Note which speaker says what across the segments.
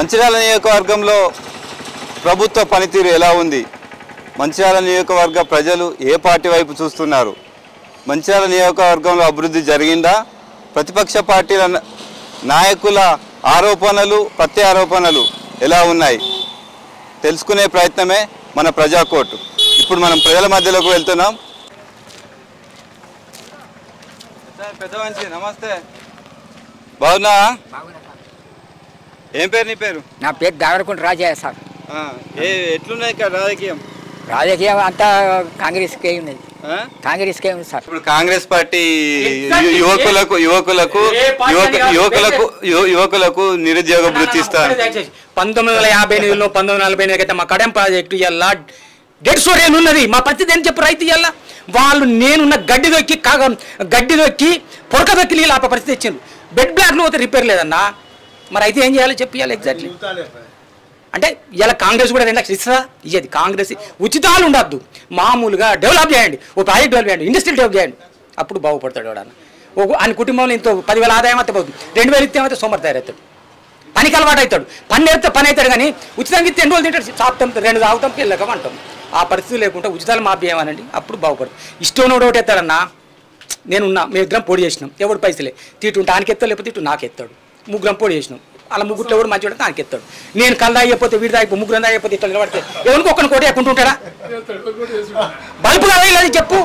Speaker 1: మంచిర్యాల నియోజకవర్గంలో ప్రభుత్వ పనితీరు ఎలా ఉంది? మంచిర్యాల నియోజకవర్గ ప్రజలు ఏ పార్టీ వైపు చూస్తున్నారు? మంచిర్యాల నియోజకవర్గంలో అభివృద్ధి జరిగిందా? ప్రతిపక్ష పార్టీల నాయకుల ఆరోపణలు ప్రత్యారోపణలు ఎలా ఉన్నాయి తెలుసుకునే ప్రయత్నమే మన ప్రజాకోర్టు. ఇప్పుడు మనం ప్రజల మధ్యలోకి వెళ్తున్నాం. పెద్ద మనిషి నమస్తే, బాగున్నా? ఏం పేరు నీ పేరు?
Speaker 2: నా పేరు దావరకుంట రాజయ్య సార్.
Speaker 1: ఎట్లున్నాయి ఇక్కడ రాజకీయం?
Speaker 2: రాజకీయం అంతా కాంగ్రెస్కే ఉన్నది. కాంగ్రెస్కే ఉంది సార్.
Speaker 1: ఇప్పుడు కాంగ్రెస్ పార్టీ యువకులకు నిరుద్యోగ వృత్తి ఇస్తారు.
Speaker 3: 1958లో 1948 అయితే మా కడెం ప్రాజెక్టు ఇలా డెడ్ స్టోరీ ఉన్నది. మా పరిస్థితి ఏం చెప్పు? రైతు ఇలా వాళ్ళు నేనున్న గడ్డి దొక్కి పొరక దొక్కి నీళ్ళు ఆ పరిస్థితి ఇచ్చింది. బెడ్ బ్లాక్లో పోతే రిపేర్ లేదన్నా. మరి అయితే ఏం చేయాలో చెప్పియాలి ఎగ్జాక్ట్లీ. అంటే ఇలా కాంగ్రెస్ కూడా 2 లక్షలు ఇస్తుందా? ఇయ్యది. కాంగ్రెస్ ఉచితాలు ఉండద్దు, మామూలుగా డెవలప్ చేయండి, ఓ ప్రాజెక్ట్ డెవలప్ చేయండి, ఇండస్ట్రీ డెవలప్ చేయండి, అప్పుడు బాగుపడతాడు వాడన్న. ఆయన కుటుంబంలో ఇంత 10,000 ఆదాయం అయితే పోతుంది, 2,000 ఇస్తే అయితే సోమర్ తయారవుతాడు, పనికి అలవాటు అవుతాడు. పని నేర్పితే పని అవుతాడు. కానీ ఉచితంగా ఇస్తే 2 రోజులు తింటాడు, చాపుతాం 2 తాగుతాం పిల్లకం అంటాం. ఆ పరిస్థితి లేకుండా ఉచితాలు మాపేయమనండి, అప్పుడు బాగుపడదు. ఇష్టం ఒకటి ఎత్తాడన్నా. నేనున్నా, మేము ఇద్దరం పోటీ చేసినాం, ఎవడు పైసలే తీటుంటే ఆయనకి ఎత్తాడు, లేకపోతే ఇటు నాకు ఎత్తాడు. ముగ్గురం పోటీ చేసినాం, అలా ముగ్గురులో కూడా మంచి పడితే ఆయనకి ఎత్తాడు. నేను కళ్ళు తాగిపోతే వీడి తాగిపో, ముగ్గురం తాగిపోతే ఇట్లా నిలబడితే ఎవరికి ఒక్కని కోటి ఎక్కుంటుంటాడా? బల్బు కదా అది చెప్పు.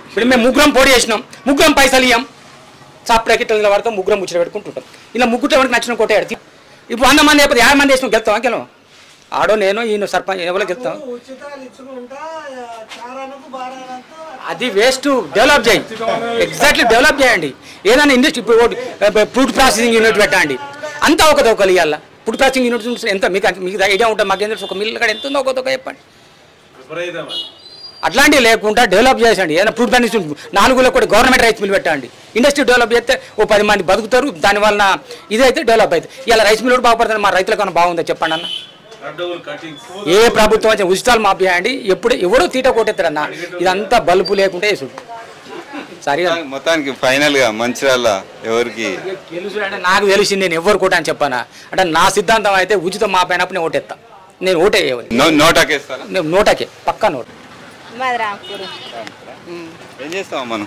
Speaker 3: ఇప్పుడు మేము ముగ్గురం పోటీ చేసినాం, ముగ్గురం పైసలు ఇయ్యాం, చాప్లకి ఇట్లా నిలబడతాం, ముగ్గురం ముచ్చట పెట్టుకుంటుంటాం. ఇలా ముగ్గురు ఎవరికి నచ్చిన కోటే ఆడితే ఇప్పుడు 100 మంది అయిపోతే 50 మంది వేసినాం, గెలుతాం గెలవం. ఆడో నేను ఈయన సర్పంచ్ ఎవరో గెలుతాం. అది వేస్ట్. డెవలప్ చేయండి, ఎగ్జాక్ట్లీ డెవలప్ చేయండి. ఏదైనా ఇండస్ట్రీ ఇప్పుడు ఫుడ్ ప్రాసెసింగ్ యూనిట్ పెట్టండి, అంతా ఒకదొకరు ఇవ్వాలి. ఫుడ్ ప్రాసెసింగ్ యూనిట్ ఎంత మీకు ఐడియా ఉంటుంది, మాకేం తెలుసు? ఒక మిల్లు కాడ ఎంత ఉందో ఒకదొక చెప్పండి. అట్లాంటివి లేకుండా డెవలప్ చేసండి. ఏదైనా ఫుడ్ ప్రాసెసింగ్ 4లో కూడా గవర్నమెంట్ రైస్ మిల్ పెట్టండి. ఇండస్ట్రీ డెవలప్ చేస్తే ఓ 10 మంది బతుకుతారు, దానివల్ల ఇదైతే డెవలప్ అవుతుంది. ఇలా రైస్ మిల్ కూడా బాగుపడుతుంది. మా రైతులకన్నా బాగుందో చెప్పండి అన్న. ఏ ప్రభుత్వం అయితే ఉచితాలు మాపేయండి. ఎవడో తీట కొట్టేస్తారన్న. ఇదంతా బల్బు లేకుంటే వేసుడు. సరే
Speaker 1: మొత్తానికి ఫైనల్ గా మంచిర్యాల ఎవరికి
Speaker 3: తెలుసు అంటే నాకు తెలిసింది. నేను ఎవరు కోట అని చెప్పానా అంటే నా సిద్ధాంతం అయితే ఉచితం మాపైనప్పుడు నేను ఓటేస్తా. నేను ఓటే నేను నోటాకే పక్కా నోట.
Speaker 1: ఏం చేస్తాం మనం?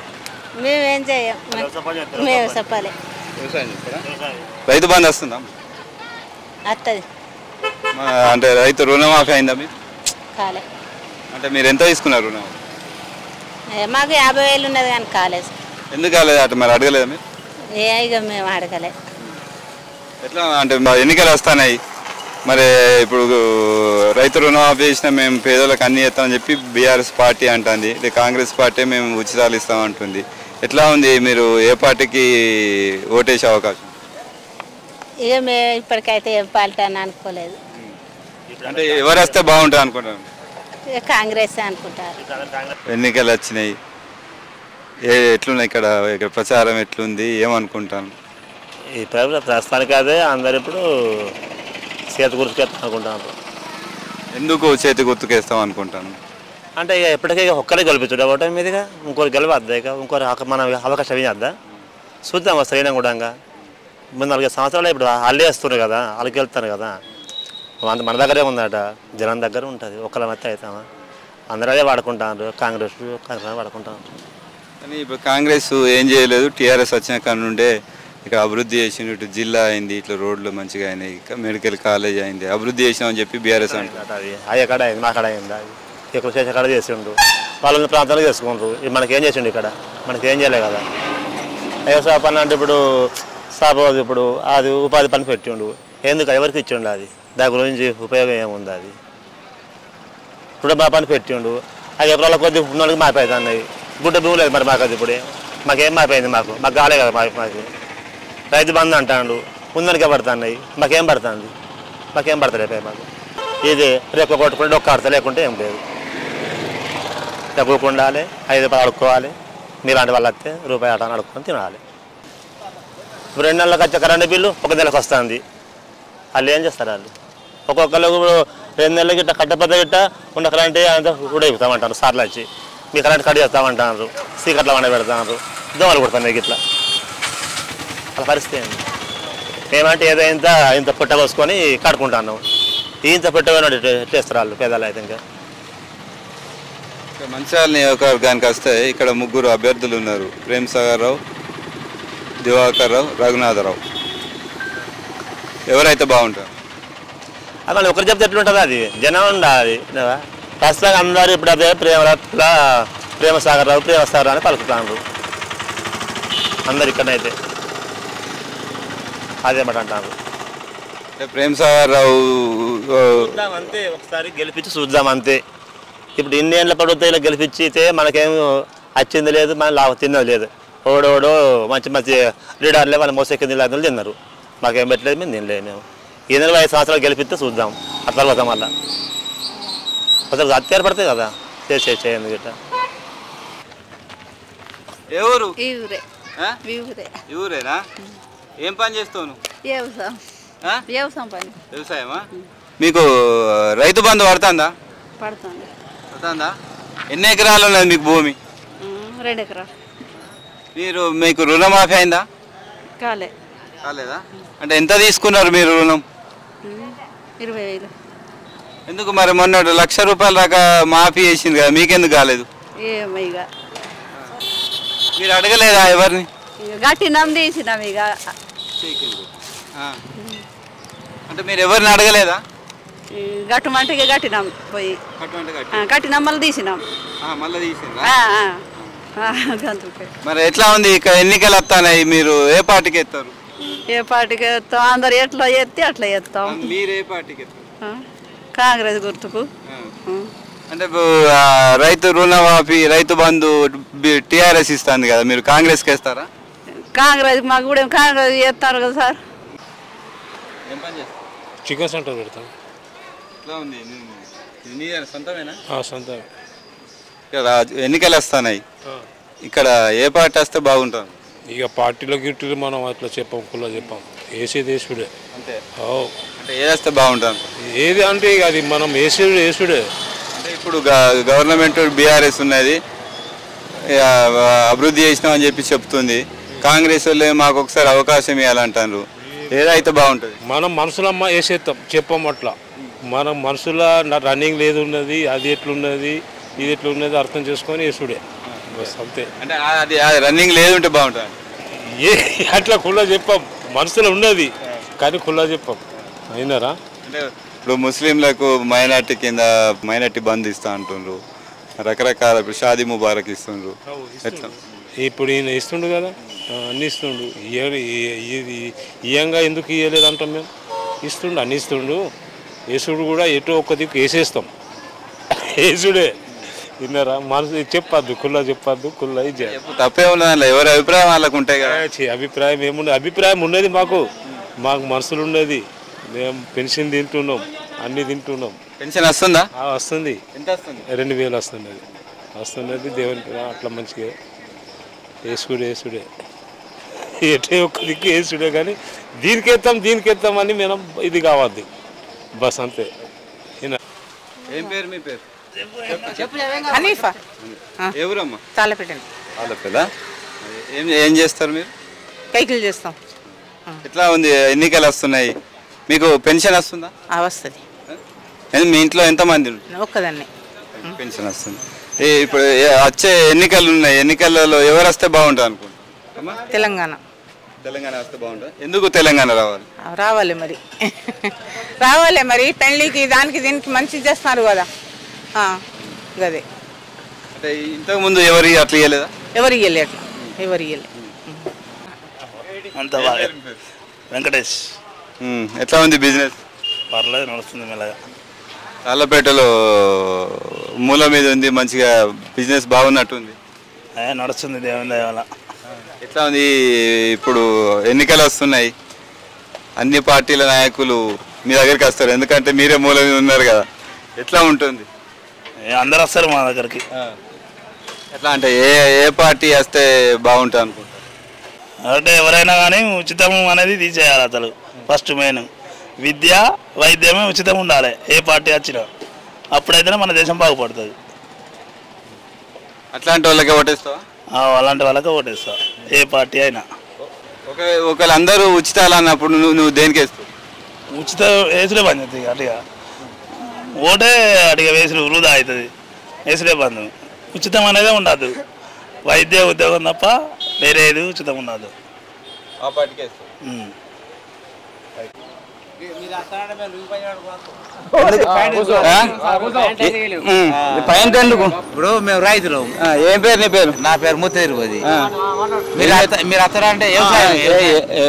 Speaker 4: మేమేం చేయం, మేము చెప్పాలి.
Speaker 1: రైతు బంధు వస్తుందా?
Speaker 4: వస్తుంది.
Speaker 1: అంటే రైతు రుణమాఫీ అయిందా మీకు?
Speaker 4: కాలే.
Speaker 1: అంటే మీరు ఎంత తీసుకున్నారు రుణమాఫీ?
Speaker 4: మాకు 50,000 ఉన్నది కానీ కాలేదు.
Speaker 1: ఎందుకు కాలేదు? అటు మరి అడగలేదా మీరు?
Speaker 4: ఇక మేము అడగలే.
Speaker 1: ఎట్లా అంటే ఎన్నికలు వస్తున్నాయి మరి, ఇప్పుడు రైతు రుణమాఫీ చేసినా మేము పేదలకు అన్ని ఇస్తామని చెప్పి బీఆర్ఎస్ పార్టీ అంటుంది, ఇది కాంగ్రెస్ పార్టీ మేము ఉచితాలు ఇస్తామంటుంది. ఎట్లా ఉంది? మీరు ఏ పార్టీకి ఓటేసే అవకాశం?
Speaker 4: ఇక మేము ఇప్పటికైతే ఏ పార్టీ అని అనుకోలేదు.
Speaker 1: అంటే ఎవరు వస్తే బాగుంటుంది అనుకుంటాను?
Speaker 4: ఇక కాంగ్రెస్ అనుకుంటారు.
Speaker 1: ఎన్నికలు వచ్చినాయి, ఎట్లున్నాయి ఇక్కడ ప్రచారం ఎట్లుంది ఏమనుకుంటాను?
Speaker 5: ఈ ప్రస్తుతానికి అదే అందరు ఇప్పుడు చేతి గుర్తుకేస్తాం అనుకుంటున్నారు.
Speaker 1: ఎందుకు చేతి గుర్తుకేస్తాం అనుకుంటాను
Speaker 5: అంటే ఇక ఎప్పటికీ ఒక్కరే గెలిపించుడు ఒకటే మీదుగా ఇంకోరు గెలవద్దా? ఇక ఇంకోరు మన అవకాశం ఇవ్వద్దా? చూద్దాం వస్తాయినా కూడా. ముందు 4 సంవత్సరాలు ఇప్పుడు వాళ్ళు వేస్తున్నారు కదా, వాళ్ళకి వెళ్తారు కదా. మన దగ్గరే ఉందట, జనం దగ్గర ఉంటుంది. ఒకళ్ళ మధ్య అవుతామా? అందరూ అదే వాడుకుంటారు, కాంగ్రెస్ వాడుకుంటారు.
Speaker 1: కానీ ఇప్పుడు కాంగ్రెస్ ఏం చేయలేదు. టీఆర్ఎస్ వచ్చిన కాడ నుండే ఇక్కడ అభివృద్ధి చేసిన, ఇటు జిల్లా అయింది, ఇట్లా రోడ్లు మంచిగా అయినాయి, మెడికల్ కాలేజ్ అయింది, అభివృద్ధి చేసినామని చెప్పి బీఆర్ఎస్ అంటారు.
Speaker 5: అది అయ్యక్కడ అయింది, మా కాడ అయింది. అది ఇక్కడ చేసే కాడ చేసిండు, వాళ్ళ ప్రాంతాలు చేసుకుంటారు. మనకేం చేసిండు? ఇక్కడ మనకేం చేయలే కదా. వ్యవసాయ పని అంటే ఇప్పుడు సపోజ్ ఇప్పుడు అది ఉపాధి పని పెట్టిండు, ఎందుకు ఎవరికి ఇచ్చిండు? అది దాని గురించి ఉపయోగం ఏముంది? అది ఇప్పుడు మా పని పెట్టిండు, అది ఎప్పుడు కొద్ది ఉన్నోళ్ళకి మాపైతున్నాయి. గుడ్డ భూమి లేదు మరి మాకు, అది ఇప్పుడు మాకేం మాపైంది? మాకు కాలే కదా. మాకు రైతు బంధు అంటాడు, ఉందనికే పడుతున్నాయి, మాకేం పడుతుంది? మాకేం పడతలే మాకు. ఇది రేపు కొట్టుకుంటే ఒక్క ఆడత, లేకుంటే ఏం లేదు. రేపు ఉండాలి, 5 రూపాయలు అడుక్కోవాలి. మీలాంటి వాళ్ళు వస్తే రూపాయి ఆటని అడుక్కొని తినాలి. ఇప్పుడు 2 నెలలకు వచ్చే కరెంటు బిల్లు 1 నెలకు వస్తుంది. వాళ్ళు ఏం చేస్తారు? వాళ్ళు ఒక్కొక్కరు 2 నెలలకి ఇట్లా కట్టపద్ద గిట్ట ఉన్న కరెంట్ అంతా ఉడైపుతామంటారు. సార్లు వచ్చి మీ కరెంట్ కట్ చేస్తామంటారు, సీకట్ల వండ పెడతారు, దోమలు కొడతాను మీకు ఇట్లా. అలా పరిస్థితి ఏంటి? మేమంటే ఏదో ఇంత పుట్ట కోసుకొని కడుకుంటాను. ఇంత పుట్టగా చేస్తారు వాళ్ళు పేదలు అయితే. ఇంకా
Speaker 1: మంచిర్యాల నియోజకవర్గానికి వస్తే ఇక్కడ 3 అభ్యర్థులు ఉన్నారు. ప్రేమ్ సాగర్ రావు, దివాకర్ రావు, రఘునాథరావు. ఎవరైతే బాగుంటారు?
Speaker 5: అక్కడ ఒకరు చెప్తే ఎట్లుంటుంది, అది జనం ఉండాలి. ప్రస్తుతం అందరూ ఇప్పుడు అదే ప్రేమ సాగర్ రావు అని పలుకుతాను అందరు. ఇక్కడనైతే అదేమాట అంటారు.
Speaker 1: ప్రేమ్ సాగర్ రావు
Speaker 5: అంతే, ఒకసారి గెలిపించి చూద్దాం అంతే. ఇప్పుడు ఇన్ని ఏళ్ళ ప్రభుత్వం గెలిపించితే మనకేం వచ్చింది లేదు, మన లాభం తిన్నది లేదు. ఓడోడో మంచి లీడర్లే వాళ్ళు మోసెక్కింది లేదని తిన్నారు. మాకేం పెట్టలేదు, మేము తినలేదు. మేము 25 సంవత్సరాలు గెలిపిస్తే చూద్దాం. ఆ తర్వాత మళ్ళీ అసలు అత్యారు పడతాయి కదా చేయండి గిట్ట.
Speaker 1: ఎవరు?
Speaker 4: ఈ ఊరే.
Speaker 1: ఈ ఊరేనా? ఏం పని చేస్తావు నువ్వు?
Speaker 4: వ్యవసాయం పని.
Speaker 1: వ్యవసాయమా? మీకు రైతు బంధు పడుతుందా?
Speaker 4: పడుతుందా?
Speaker 1: ఎన్ని ఎకరాలు ఉన్నది మీకు భూమి?
Speaker 4: 2 ఎకరాలు.
Speaker 1: మీకు రుణమాఫీ అయిందా? కాలేదా? అంటే ఎంత తీసుకున్నారు మీరు రుణం?
Speaker 4: 20,000.
Speaker 1: ఎందుకు మరి మొన్న 1,00,000 రూపాయల దాకా మాఫీ చేసింది కదా, మీకెందుకు కాలేదు? మీరు అడగలేదా ఎవరిని?
Speaker 4: గట్టినాం తీసినాం ఇక.
Speaker 1: అంటే మీరు ఎవరిని అడగలేదా?
Speaker 4: గట్టుమంటే గట్టినాం పోయి గట్టినాం మళ్ళీ తీసినాం.
Speaker 1: మరి ఎట్లా ఉంది ఇక ఎన్నికలు వస్తాయి, మీరు ఏ పార్టీకి ఎత్తారు?
Speaker 4: ఏ పార్టీకి ఎత్తాం, అందరు ఎట్లా ఎత్తి అట్లా ఎత్తాం.
Speaker 1: మీరు ఏ పార్టీకి ఎత్తారు?
Speaker 4: కాంగ్రెస్ గుర్తుకు.
Speaker 1: అంటే రైతు రుణమాఫీ, రైతు బంధు టీఆర్ఎస్ ఇస్తుంది కదా, మీరు కాంగ్రెస్కి వేస్తారా?
Speaker 4: కాంగ్రెస్ మాకు కూడా కాంగ్రెస్ చేస్తారు కదా సార్.
Speaker 6: చికెన్ సెంటర్ పెడతాం.
Speaker 1: సొంతమే. ఎన్నికలు వస్తున్నాయి, ఇక్కడ ఏ పార్టీ వస్తే బాగుంటుంది?
Speaker 6: ఇక పార్టీలో గిట్టు మనం అట్లా చెప్పాం, కులా చెప్పాం. వేసే దేశుడే
Speaker 1: అంతే. అంటే ఏది వస్తే బాగుంటుంది?
Speaker 6: ఏది అంటే ఇక అది మనం వేసుడే.
Speaker 1: అంటే ఇప్పుడు గవర్నమెంట్ బీఆర్ఎస్ ఉన్నది, అభివృద్ధి చేసినామని చెప్పి చెప్తుంది. కాంగ్రెస్ వాళ్ళు మాకు ఒకసారి అవకాశం ఇవ్వాలంటారు. ఏదైతే బాగుంటుంది?
Speaker 6: మనం మనసులమ్మ వేసేస్తాం, చెప్పాం అట్లా. మనం మనసులో రన్నింగ్ లేదు ఉన్నది, అది ఎట్లున్నది, ఇది ఎట్లున్నది అర్థం చేసుకొని వేసుడే అంతే.
Speaker 1: అంటే అది రన్నింగ్ లేదుంటే బాగుంటుంది.
Speaker 6: అట్లా కుల్లా చెప్పాం, మనసులో ఉన్నది కానీ కుల్లా చెప్పాం. అయినారా?
Speaker 1: అంటే ఇప్పుడు ముస్లింలకు మైనార్టీ కింద మైనార్టీ బంద్ ఇస్తా అంటుండ్రు, రకరకాల ఇప్పుడు షాదీ ముబారక్ ఇస్తుండ్రు. ఎట్లా
Speaker 6: ఇప్పుడు ఈయన ఇస్తుండు కదా, అన్ని ఇస్తుండు. ఇయంగా ఎందుకు ఇవ్వలేదు అంటాం మేము? ఇస్తుండు, అన్ని ఇస్తుండు. వేసుడు కూడా ఎటో ఒక్క దిక్కు వేసేస్తాం, వేసుడే. విన్నారా? మనసు చెప్పద్దు, కుల్లా చెప్పద్దు, కుల్లా ఇది
Speaker 1: తప్పే ఉన్నది. ఎవరి అభిప్రాయం వాళ్ళకు ఉంటాయి కదా.
Speaker 6: అభిప్రాయం ఏమున్నది? అభిప్రాయం ఉన్నది మాకు మనసులు ఉన్నది. మేము పెన్షన్ తింటున్నాం, అన్ని తింటున్నాం.
Speaker 1: పెన్షన్ వస్తుందా?
Speaker 6: వస్తుంది.
Speaker 1: ఎంత వస్తుంది?
Speaker 6: 2,000 వస్తున్నది. వస్తున్నది దేవునికి అట్లా మంచిగా వేసుడే. ఎటే ఒక్క దిక్కు వేసుడే. కానీ దీనికెత్తాం అని మనం ఇది కావద్దు బస్ అంతే.
Speaker 1: ఏం పేరు మీ పేరు?
Speaker 7: హనీఫా.
Speaker 1: ఎవరమ్మా?
Speaker 7: తాళ్ళపేట.
Speaker 1: ఏం చేస్తారు మీరు?
Speaker 7: కైకిలు చేస్తాం.
Speaker 1: ఎట్లా ఉంది? ఎన్నికలు వస్తున్నాయి, మీకు పెన్షన్ వస్తుందా?
Speaker 7: వస్తుంది.
Speaker 1: మీ ఇంట్లో ఎంతమంది?
Speaker 7: ఒక్కదాన్ని.
Speaker 1: పెన్షన్ వస్తుంది. ఇప్పుడు వచ్చే ఎన్నికలు ఉన్నాయి, ఎన్నికలలో ఎవరు వస్తే బాగుంటుంది అనుకుంటా?
Speaker 7: తెలంగాణ
Speaker 1: వస్తే బాగుంటుంది. ఎందుకు తెలంగాణ రావాలి?
Speaker 7: రావాలి మరి పెళ్లికి దానికి దీనికి మంచి చేస్తున్నారు కదా, గదే.
Speaker 1: అంటే ఇంతకు ముందు ఎవరు అట్లా ఇవ్వలేదా?
Speaker 7: ఎవరు ఇవ్వలే అట్లా, ఎవరు ఇవ్వలే.
Speaker 5: అంత బాగా. వెంకటేష్.
Speaker 1: ఎట్లా ఉంది బిజినెస్?
Speaker 5: పర్లేదు, నడుస్తుంది మెల్లగా.
Speaker 1: తాళ్ళపేటలో మూల మీద ఉంది, మంచిగా బిజినెస్ బాగున్నట్టుంది.
Speaker 5: నడుస్తుంది దేవుని దయ వల్ల.
Speaker 1: ఎట్లా ఉంది? ఇప్పుడు ఎన్నికలు వస్తున్నాయి, అన్ని పార్టీల నాయకులు మీ దగ్గరికి వస్తారు, ఎందుకంటే మీరే మూల మీద ఉన్నారు కదా. ఎట్లా ఉంటుంది?
Speaker 5: అందరు వస్తారు మా దగ్గరికి.
Speaker 1: ఎట్లా అంటే ఏ పార్టీ వస్తే బాగుంటుంది అనుకుంటారు?
Speaker 5: అంటే ఎవరైనా కానీ ఉచితం అనేది తీసేయాలి అసలు. ఫస్ట్ మెయిన్ విద్య వైద్యమే ఉచితం ఉండాలి ఏ పార్టీ వచ్చినా, అప్పుడైతేనే మన దేశం బాగుపడుతుంది.
Speaker 1: అట్లాంటి వాళ్ళకే ఓటేస్తావా?
Speaker 5: అలాంటి వాళ్ళకే ఓటేస్తా, ఏ పార్టీ అయినా.
Speaker 1: ఒకవేళ అందరూ ఉచితాలు అన్నప్పుడు నువ్వు దేనికి వేస్తావు?
Speaker 8: ఉచిత వేసులే బంద్ అవుతుంది అటుగా ఓటే అటుగా వేసులు వృధా అవుతుంది వేసులే బంధు ఉచితం అనేది ఉండదు వైద్య ఉద్యోగం తప్ప వేరేది ఉచితం ఉండదు
Speaker 1: ఆ పార్టీకి వేస్తావు.
Speaker 9: ఇప్పుడు మేము రైతులు.
Speaker 1: ఏం పేరు నీ పేరు?
Speaker 9: నా పేరు ముత్తేరుపతి. మీరు అత్తరా అంటే వ్యవసాయం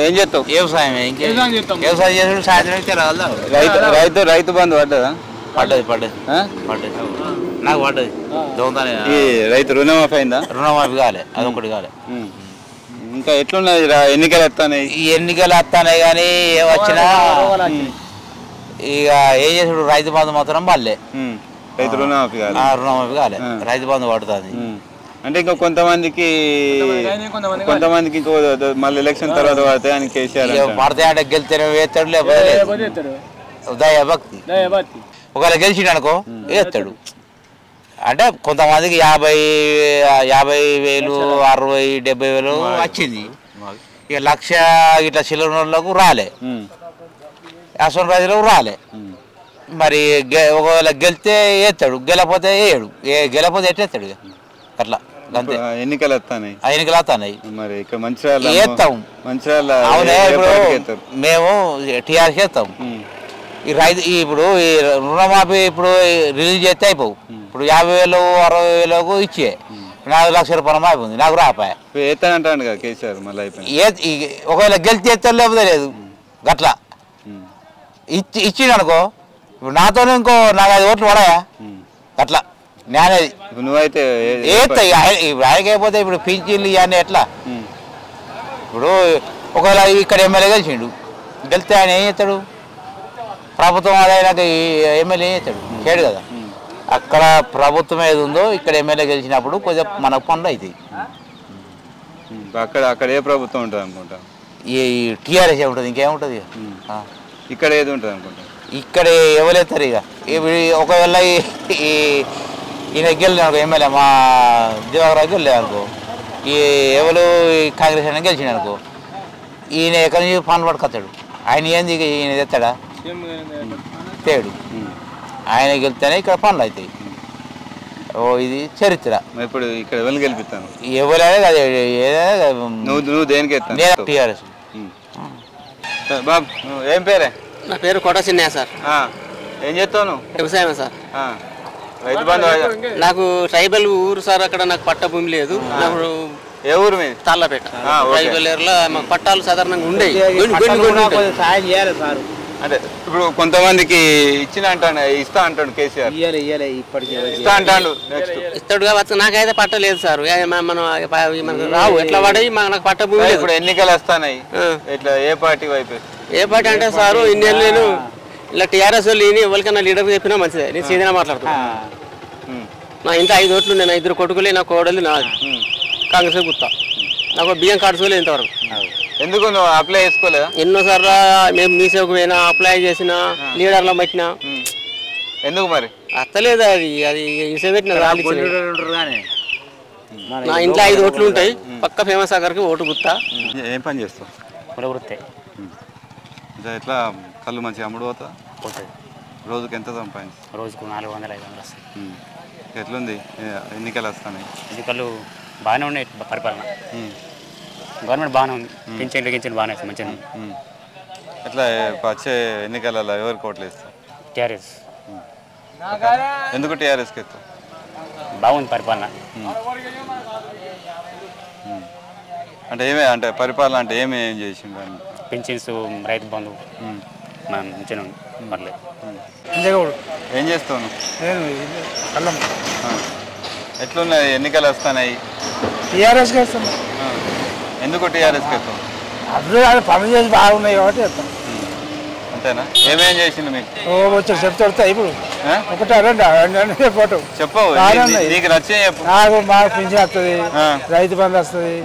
Speaker 1: ఏం చేస్తావు?
Speaker 9: వ్యవసాయం వ్యవసాయం చేసి సాయంత్రం
Speaker 1: తెలవదు. రైతు బంధు పడ్డదా?
Speaker 9: పడ్డది నాకు పడ్డది.
Speaker 1: ఈ రైతు రుణమాఫీ అయిందా?
Speaker 9: రుణమాఫీ కాలే, అదొకటి కాలే.
Speaker 1: ఇంకా ఎట్లున్నది ఎన్నికలు వస్తాయి?
Speaker 9: ఈ ఎన్నికలు వస్తాయి కానీ ఏ వచ్చినా ఇక ఏం చేసాడు రైతు బంధు మాత్రం పడలే.
Speaker 1: రైతు రుణమాఫీ
Speaker 9: కాలే, రైతు బంధు పడుతుంది.
Speaker 1: అంటే ఇంకా కొంతమందికి ఇంకో మళ్ళీ ఎలక్షన్ తర్వాత పడతాయి అని కేసీఆర్
Speaker 9: పడతాయి అంటే గెలితేనే వేస్తాడు, లేకపోతే దయాభక్తి. ఒకవేళ గెలిచిండు అనుకో వేస్తాడు. అంటే కొంతమందికి 50,000 60,000 70,000 వచ్చింది. ఇక 1,00,000 ఇట్లా చిల్లరకు రాలే, అసలు రైతులకు రాలే. మరి ఒకవేళ గెలితే వేస్తాడు, గెలపోతే వేయడు. గెలపోతే ఎట్టేస్తాడు. అట్లా
Speaker 1: ఎన్నికలు వస్తాయి.
Speaker 9: ఎన్నికలు వస్తున్నాయి
Speaker 1: మరి ఇక్కడ మంచిర్యాల
Speaker 9: వేస్తాం. అవునే, ఇప్పుడు మేము టీఆర్ఎస్ వేస్తాం. ఈ రైతు ఇప్పుడు ఈ రుణమాఫీ ఇప్పుడు రిలీజ్ చేస్తే అయిపోవు. ఇప్పుడు 50,000 60,000 ఇచ్చే 4 లక్షల రూపాయల మాఫీ ఉంది, నాకు రాపాయ.
Speaker 1: వేస్తానంటాడు కదా కేసీఆర్. మళ్ళీ
Speaker 9: ఒకవేళ గెలిచి ఎత్తాడు, లేకపోతే లేదు. గట్లా ఇచ్చిండు అనుకో, ఇప్పుడు నాతోనే ఇంకో 4-5 ఓట్లు పడాయా. అట్లా నేనేది
Speaker 1: నువ్వైతే
Speaker 9: వేస్తాయి. ఇప్పుడు ఆయనకి అయిపోతే ఇప్పుడు పింఛన్లు ఇవన్నీ ఎట్లా. ఇప్పుడు ఒకవేళ ఇక్కడ ఎమ్మెల్యే గెలిచిండు, గెలిస్తే ఆయన ఏం చేస్తాడు? ప్రభుత్వం అదైనాక ఎమ్మెల్యే ఏం చేస్తాడు? చేయడు కదా. అక్కడ ప్రభుత్వం ఏది ఉందో ఇక్కడ ఎమ్మెల్యే గెలిచినప్పుడు కొంచెం మనకు పనులు అవుతాయి.
Speaker 1: అక్కడ ఏ ప్రభుత్వం ఉంటుంది అనుకుంటా?
Speaker 9: ఈ టీఆర్ఎస్ ఉంటుంది, ఇంకేముంటుంది.
Speaker 1: ఇక్కడ ఏది ఉంటుంది అనుకుంటా?
Speaker 9: ఇక్కడ ఎవరేస్తారు ఇక. ఒకవేళ ఈయన గెలిచిన అనుకో, ఎమ్మెల్యే మా దివాకరావు గెలిలేదు అనుకో, ఈ ఎవరు కాంగ్రెస్ అయినా గెలిచిన అనుకో, ఈయన ఎక్కడి నుంచి పనులు పట్టుకొస్తాడు. ఆయన ఏంది ఈయన తెస్తాడా? తేడు. ఆయన గెలిస్తేనే ఇక్కడ పనులు అవుతాయి. ఇది చరిత్ర.
Speaker 1: ఇప్పుడు ఇక్కడ ఎవరిని గెలిపిస్తాను?
Speaker 9: ఎవరైనా కదా, ఏదైనా
Speaker 1: నువ్వు దేనికి ఎత్తాను?
Speaker 9: నేను టీఆర్ఎస్.
Speaker 1: బాబు ఏం పేరే?
Speaker 10: నా పేరు కోట చిన్నయ్య సార్.
Speaker 1: ఏం చేస్తావు?
Speaker 10: వ్యవసాయం సార్.
Speaker 1: రైతు బంధు
Speaker 10: నాకు ట్రైబల్ ఊరు సార్, అక్కడ నాకు పట్ట భూమి లేదు. నాకు
Speaker 1: ఏ ఊరు మీద?
Speaker 10: తాళ్ళపేట. ట్రైబల్ ఏరియాలో మాకు పట్టాలు సాధారణంగా ఉండేవి.
Speaker 9: సాయం చేయాలి సార్.
Speaker 1: అంటే ఇప్పుడు కొంతమందికి ఇస్తా అంటాడు కేసీఆర్. ఇస్తా అంటాడు,
Speaker 10: ఇస్తాడు కావచ్చు. నాకైతే పట్ట లేదు సార్. మనం రావు ఎట్లా పడి నాకు పట్ట భూమి లేదు.
Speaker 1: ఇప్పుడు ఎన్నికలు వస్తాయి, ఇట్లా ఏ పార్టీ వైపు?
Speaker 10: ఏ పార్టీ అంటే సారు ఇన్నేళ్ళు నేను ఇలా టీఆర్ఎస్ వాళ్ళు ఎవరికైనా లీడర్ చెప్పినా మంచిదే. నేను సీదైనా మాట్లాడుతున్నా. నా ఇంత 5 ఓట్లు, నేను 2 కొడుకులే, నా కోడలు, నా కాంగ్రెస్ గుర్తా. నాకు బియ్యం కార్డ్స్ లేదు ఇంతవరకు.
Speaker 1: ఎందుకు నువ్వు అప్లై చేసుకోలేదా?
Speaker 10: ఎన్నోసార్లు మేము మీ సేవకు పోయినా, అప్లై చేసిన, లీడర్లో పెట్టినా.
Speaker 1: ఎందుకు మరి
Speaker 10: అత్తలేదు. అది ఇసే పెట్టిన. నా ఇంట్లో 5 ఓట్లు ఉంటాయి. పక్క ఫేమస్ సాగర్కి ఓటు గుర్తా.
Speaker 1: ఏం పని చేస్తావు?
Speaker 10: వృత్తే.
Speaker 1: ఎట్లా కళ్ళు మంచిగా అమ్ముడు పోతుంది? రోజుకి ఎంత సంపాదించి?
Speaker 11: రోజుకు 400-500 వస్తాయి.
Speaker 1: ఎట్లుంది ఎన్నికలు వస్తాయి?
Speaker 11: ఎన్నికలు బాగానే ఉన్నాయి. పరిపాలన గవర్నమెంట్ బాగానే ఉంది. పింఛన్లు బాగానే వస్తాయి, మంచిగా.
Speaker 1: ఎట్లా వచ్చే ఎన్నికలలో ఎవరికి ఓట్లు వేస్తావు?
Speaker 11: టీఆర్ఎస్.
Speaker 1: ఎందుకు టీఆర్ఎస్కి వేస్తావు?
Speaker 11: బాగుంది పరిపాలన.
Speaker 1: అంటే అంటే పరిపాలన అంటే ఏం చేసిండు?
Speaker 11: పింఛన్స్, రైతు బంధు మంచిగా ఉంది. పర్లేదు.
Speaker 1: ఏం చేస్తావు? ఎట్లున్నాయి ఎన్నికలు వస్తున్నాయి?
Speaker 12: టీఆర్ఎస్కి వేస్తాను.
Speaker 1: ఎందుకు టీఆర్ఎస్కి వేస్తాం?
Speaker 12: అప్పుడు పనులు చేసి బాగున్నాయి కాబట్టి వేస్తాం.
Speaker 1: అంతేనా? ఏమేం చేసిండు మీకు?
Speaker 12: వచ్చి చెప్తా. ఇప్పుడు 1-2 ఫోటో
Speaker 1: చెప్పవు. నీకు నచ్చే చెప్పు.
Speaker 12: నాకు మాకు పింఛన్ వస్తుంది, రైతు బంధు వస్తుంది.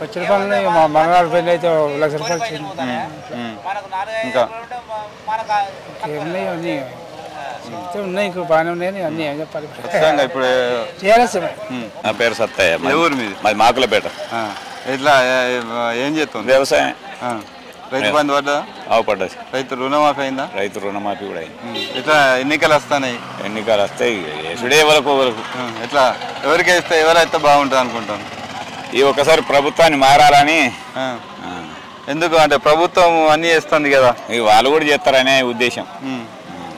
Speaker 12: వచ్చిన పనులు మా మనగాడు పెళ్ళి అయితే 1 లక్ష రూపాయలు వచ్చింది.
Speaker 1: ఇంకా
Speaker 12: ఉన్నాయి, ఇంకా బాగానే ఉన్నాయి. అన్నీ ఏం చెప్పాలి?
Speaker 1: ఇప్పుడు
Speaker 12: టీఆర్ఎస్.
Speaker 13: నా పేరు సత్తయ్య.
Speaker 1: ఊరు మీద?
Speaker 13: మాది మాకులపేట.
Speaker 1: ఎట్లా ఏం చేస్తుంది?
Speaker 13: వ్యవసాయం.
Speaker 1: రైతు బంధు పడ్డా?
Speaker 13: పడ్డది.
Speaker 1: రైతు రుణమాఫీ అయిందా?
Speaker 13: రైతు రుణమాఫీ కూడా అయింది.
Speaker 1: ఎట్లా ఎన్నికలు వస్తున్నాయి?
Speaker 13: ఎన్నికలు వస్తాయి ఎసుడే వరకు
Speaker 1: ఎట్లా ఎవరికి వేస్తే ఎవరైతే బాగుంటుంది అనుకుంటాను?
Speaker 13: ఈ ఒకసారి ప్రభుత్వాన్ని మారాలని.
Speaker 1: ఎందుకు అంటే ప్రభుత్వం అన్నీ చేస్తుంది కదా,
Speaker 13: వాళ్ళు కూడా చేస్తారనే ఉద్దేశం.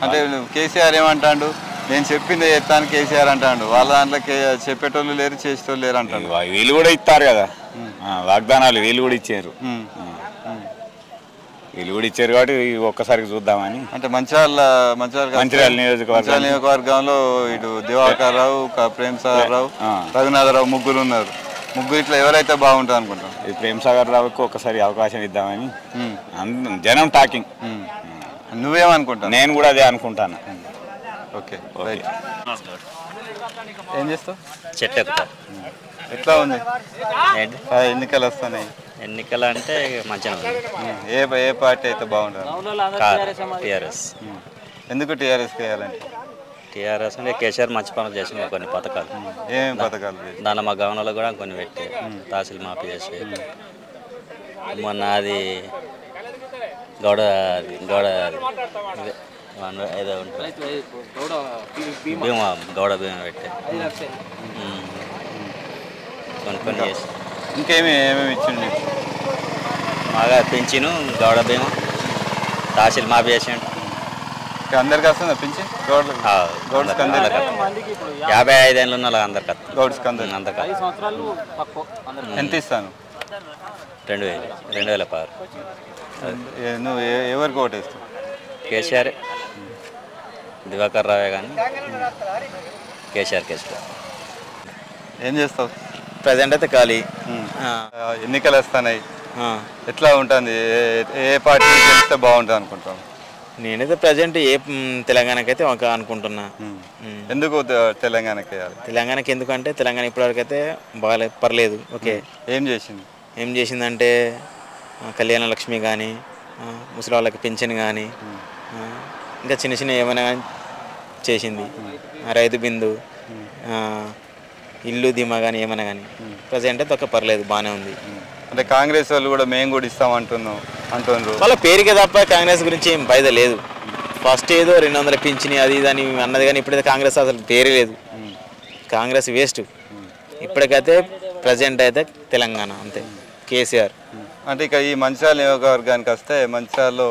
Speaker 1: అంటే కేసీఆర్ ఏమంటాడు, నేను చెప్పింది చేస్తాను కేసీఆర్ అంటాడు, వాళ్ళ దాంట్లో చెప్పేటోళ్ళు లేరు చేసేటోళ్ళు లేరు అంటాడు.
Speaker 13: వీళ్ళు కూడా ఇస్తారు కదా వాగ్దానాలు, వీళ్ళు కూడా ఇచ్చారు. వీళ్ళు కూడా ఇచ్చారు కాబట్టి ఒక్కసారికి చూద్దామని.
Speaker 1: అంటే మంచిర్యాల నియోజకవర్గంలో ఇటు దివాకర్ రావు, ప్రేమ్ సాగర్ రావు, రఘునాథరావు ముగ్గురు ఉన్నారు. ముగ్గురు ఇట్లా ఎవరైతే బాగుంటుంది అనుకుంటాం?
Speaker 13: ఈ ప్రేమ్ సాగర్ రావుకి ఒకసారి అవకాశం ఇద్దామని జనం టాకింగ్.
Speaker 1: నువ్వేమనుకుంటావు?
Speaker 13: నేను కూడా అదే అనుకుంటాను.
Speaker 1: ఓకే, ఏం చేస్తావు?
Speaker 14: చెట్టు ఎక్కుతా.
Speaker 1: ఎట్లా ఉంది ఎన్నికలు వస్తున్నాయి?
Speaker 14: ఎన్నికలు అంటే మంచిగా ఉంది.
Speaker 1: ఏ పార్టీ అయితే బాగుంటుంది?
Speaker 14: టీఆర్ఎస్.
Speaker 1: ఎందుకు టీఆర్ఎస్ వేయాలంటే?
Speaker 14: టీఆర్ఎస్ అంటే కేసీఆర్ మంచి పనులు చేసిన కొన్ని పథకాలు.
Speaker 1: ఏమేమి పథకాలు?
Speaker 14: దానిలో మా గవర్నర్లో కూడా కొన్ని పెట్టి తహసీల్ మాఫీ చేసి, మొన్న అది గౌడ ఏదో ఉంటుంది భీమా, గౌడ భీమా పెట్టి కొన్ని చేసి.
Speaker 1: ఏమేమి ఇచ్చిండు?
Speaker 14: బాగా పెంచిను, గౌడ భీమా, తహసీల్ మాఫీ చేసిండు.
Speaker 1: అందరికి వస్తుందా పింఛన్?
Speaker 14: 55 ఏళ్ళు ఉన్న అందరికి
Speaker 1: ఎంత ఇస్తాను?
Speaker 14: 2016.
Speaker 1: నువ్వు ఎవరికి ఓటేస్తావు?
Speaker 14: కేసీఆర్, దివాకర్ రావే కానీ కేసీఆర్.
Speaker 1: ఏం చేస్తావు?
Speaker 14: ప్రజెంట్ అయితే ఖాళీ.
Speaker 1: ఎన్నికలు వస్తున్నాయి, ఎట్లా ఉంటుంది? ఏ పార్టీ గెలిస్తే బాగుంటుంది అనుకుంటాం?
Speaker 15: నేనైతే ప్రజెంట్ తెలంగాణకైతే ఒక అనుకుంటున్నా.
Speaker 1: ఎందుకు తెలంగాణకి వేయాలి?
Speaker 15: తెలంగాణకి ఎందుకంటే తెలంగాణ ఇప్పటివరకు అయితే బాగాలేదు, పర్లేదు. ఓకే, ఏం చేసిందంటే కళ్యాణ లక్ష్మి కానీ, ముసలి వాళ్ళకి పెన్షన్ కానీ, ఇంకా చిన్న చిన్న ఏమైనా కానీ చేసింది. రైతు బిందు, ఇల్లు ధీమా కానీ ఏమైనా కానీ ప్రజెంట్ అయితే ఒక పర్లేదు, బాగానే ఉంది.
Speaker 1: అంటే కాంగ్రెస్ వాళ్ళు కూడా మేము కూడా ఇస్తాం అంటున్నారు.
Speaker 15: వాళ్ళ పేరుకే తప్ప కాంగ్రెస్ గురించి ఏం బయట లేదు. ఫస్ట్ ఏదో 200 పింఛని అది ఇది అని అన్నది, కానీ ఇప్పుడైతే కాంగ్రెస్ అసలు పేరే లేదు. కాంగ్రెస్ వేస్ట్. ఇప్పటికైతే ప్రజెంట్ అయితే తెలంగాణ అంతే, కేసీఆర్.
Speaker 1: అంటే ఇక ఈ మంచిర్యాల నియోజకవర్గానికి వస్తే మంచిర్యాలలో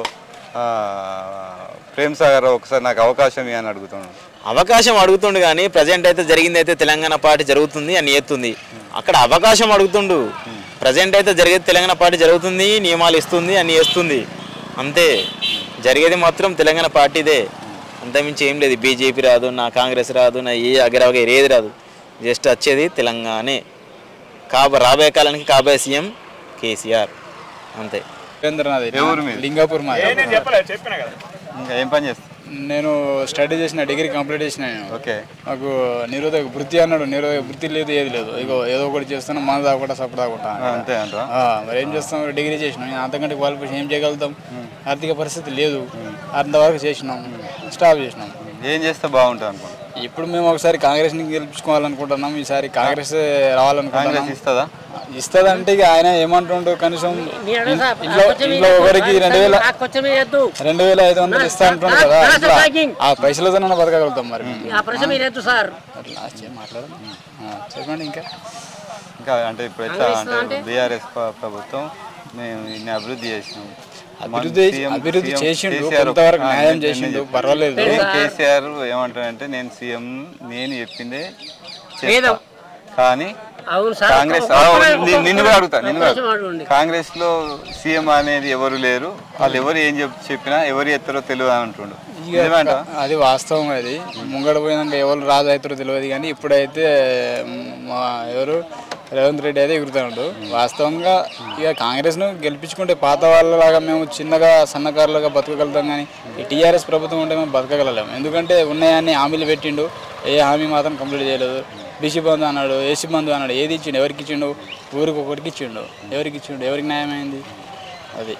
Speaker 1: ప్రేమ్ సాగర్ ఒకసారి నాకు అవకాశం ఇవ్వని అడుగుతున్నాను.
Speaker 15: అవకాశం అడుగుతుండు కానీ ప్రజెంట్ అయితే జరిగింది అయితే తెలంగాణ పార్టీ జరుగుతుంది అని ఎత్తుంది. అక్కడ అవకాశం అడుగుతుండు. ప్రజెంట్ అయితే జరిగేది తెలంగాణ పార్టీ జరుగుతుంది, నియమాలు ఇస్తుంది, అన్ని వేస్తుంది అంతే. జరిగేది మాత్రం తెలంగాణ పార్టీదే, అంతమించి ఏం లేదు. బీజేపీ రాదు, నా కాంగ్రెస్ రాదు, నా ఏ అగ్రవగా ఏది రాదు. జస్ట్ వచ్చేది తెలంగాణే. రాబోయే కాలానికి కాబోయే సీఎం కేసీఆర్ అంతే.
Speaker 12: లింగాపూర్ మా.
Speaker 1: ఏం పని చేస్తా?
Speaker 12: నేను స్టడీ చేసిన, డిగ్రీ కంప్లీట్ చేసిన.
Speaker 1: ఓకే,
Speaker 12: నాకు నిరోధక వృత్తి అన్నాడు. నిరోధక వృత్తి లేదు, ఏది లేదు. ఇగో ఏదో ఒకటి చేస్తాను, మన దాకుండా సపోర్ట్ దాకుంటా.
Speaker 1: అంతే అంట.
Speaker 12: మరి ఏం చేస్తాం? డిగ్రీ చేసినాం, అంతకంటే క్వాలిఫికేషన్ ఏం చేయగలుగుతాం? ఆర్థిక పరిస్థితి లేదు, అంతవరకు చేసినాం, స్టాప్ చేసినాం.
Speaker 1: ఏం చేస్తే బాగుంటుంది అనుకో?
Speaker 12: ఇప్పుడు మేము ఒకసారి కాంగ్రెస్ని గెలిపించుకోవాలనుకుంటున్నాం. ఈసారి కాంగ్రెస్ రావాలనుకుంటున్నాం. ఇస్తుందంటే ఇక ఆయన ఏమంటుండో కనీసం ఇంట్లో ఒకరికి 2,500 ఇస్తా అంటుండు కదా. ఆ పైసలతో బతకగలుగుతాం. మరి చెప్పండి.
Speaker 1: ఇంకా అంటే ఇప్పుడు ఎట్లా అంటే బీఆర్ఎస్ ప్రభుత్వం మేము ఇన్ని అభివృద్ధి చేసినాం,
Speaker 12: అభివృద్ధి చేసిండు, కొంతవరకు న్యాయం చేసిండు, పర్వాలేదు.
Speaker 1: కేసీఆర్ ఏమంటాడంటే నేను సీఎం, నేను చెప్పిందే చేస్తా. కానీ కాంగ్రెస్ నిన్ను కూడా అడుగుతా, కాంగ్రెస్ లో సీఎం అనేది ఎవరు లేరు, వాళ్ళు ఎవరు ఏం చెప్పినా ఎవరు ఎత్తారో తెలియదు అని అంటుండు.
Speaker 12: అది వాస్తవం. అది ముంగడ పోయినాక ఎవరు రాజు అవుతారో తెలియదు, కానీ ఇప్పుడైతే ఎవరు రేవంత్ రెడ్డి అయితే ఎగురుతున్నాడు. వాస్తవంగా ఇక కాంగ్రెస్ను గెలిపించుకుంటే పాత వాళ్ళలాగా మేము చిన్నగా సన్నకారులుగా బతకగలుగుతాం, కానీ ఈ టీఆర్ఎస్ ప్రభుత్వం ఉంటే మేము బతకగలలేము. ఎందుకంటే ఉన్నాయని హామీలు పెట్టిండు, ఏ హామీ మాత్రం కంప్లీట్ చేయలేదు. బీసీ బంధు అన్నాడు, ఏసీ బంధు అన్నాడు, ఏది ఇచ్చిండు? ఎవరికి ఇచ్చిండు? ఊరికి ఒకరికి ఇచ్చిండు. ఎవరికి ఇచ్చిండు? ఎవరికి న్యాయమైంది? అది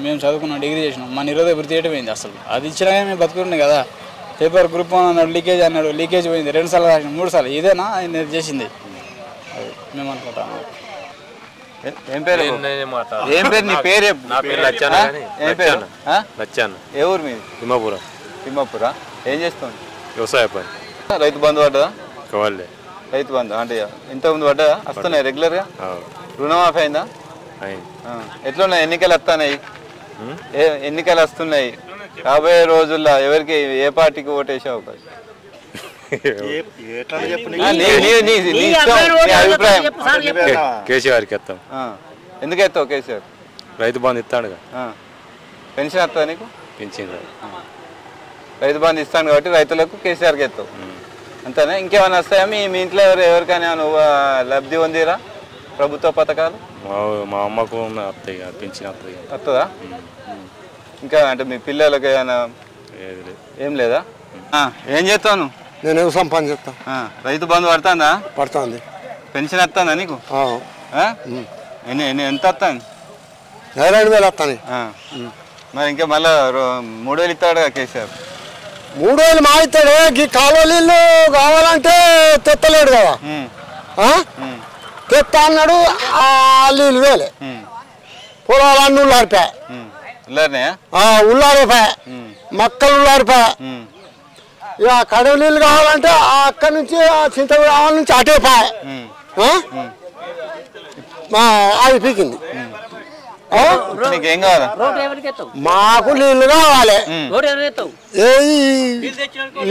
Speaker 12: మేము చదువుకున్నాం, డిగ్రీ చేసినాం, మా నిరోధక వృత్తి ఏటమైంది అసలు. అది ఇచ్చినా మేము బతుకుండే కదా. పేపర్ గ్రూప్ అన్నాడు, లీకేజ్ అన్నాడు, లీకేజ్ పోయింది. 2 సార్లు రాసిన, 3 సార్లు. ఇదేనా ఆయన చేసింది? అది మేము అనుకుంటాము.
Speaker 1: ఏం పేరు ఏం పేరు నీ పేరు
Speaker 6: నా పేరు లచ్చాన
Speaker 1: ఏం పేరు
Speaker 6: లచ్చాన
Speaker 1: ఏ ఊరు మీది
Speaker 6: తిమ్మాపురం
Speaker 1: తిమ్మాపురా ఏం చేస్తుంది
Speaker 6: వ్యవసాయ పని
Speaker 1: రైతు బంధు పడ్డదా
Speaker 6: కావాలే
Speaker 1: రైతు బంధు అంటే ఇంతకుముందు పడ్డదా వస్తున్నాయి రెగ్యులర్గా రుణమాఫీ అయిందా ఎట్లున్నాయి ఎన్నికలు వస్తున్నాయి ఎన్నికలు వస్తున్నాయి రాబోయే రోజుల్లో ఎవరికి ఏ పార్టీకి ఓటేసే అవకాశం
Speaker 6: కేసీఆర్కి ఎత్తాం
Speaker 1: ఎందుకు ఎత్తావు కేసీఆర్
Speaker 6: రైతు బంధు ఇస్తాడుగా
Speaker 1: పెన్షన్ వస్తా నీకు
Speaker 6: పెన్షన్
Speaker 1: రైతు బంధు ఇస్తాను కాబట్టి రైతులకు కేసీఆర్కి ఎత్తావు అంతేనా ఇంకేమైనా వస్తాయా మీ ఇంట్లో ఎవరికైనా నువ్వు లబ్ధి పొందిరా ప్రభుత్వ పథకాలు
Speaker 6: మా అమ్మకు వస్తాయి పెన్షన్ వస్తాయి
Speaker 1: వస్తుందా ఇంకా అంటే మీ పిల్లలకి ఏమైనా ఏం లేదా ఏం చేస్తాను
Speaker 16: నేను వ్యవసాయం పని చేస్తాను
Speaker 1: రైతు బంధు పడుతుందా
Speaker 16: పడుతుంది
Speaker 1: పెన్షన్ వస్తుందా నీకు ఎంత వస్తాను
Speaker 16: 2,000 వస్తాను
Speaker 1: మరి ఇంకా మళ్ళా 3,000 ఇస్తాడు కేసీఆర్
Speaker 16: 3,000 మా ఇస్తాడు ఈ కాలువలు కావాలంటే తెత్తలేడు కదా తెత్తా అన్నాడు నీళ్ళు వేలే పొలాలన్నీ ఉల్లారిపోయా ఉల్లారిపోయా మక్కలు ఉల్లారిపోయా ఇక కడవ నీళ్ళు కావాలంటే అక్కడి నుంచి చింతగూడ నుంచి అటే పాయ అది పీకింది మాకు నీళ్లు కావాలి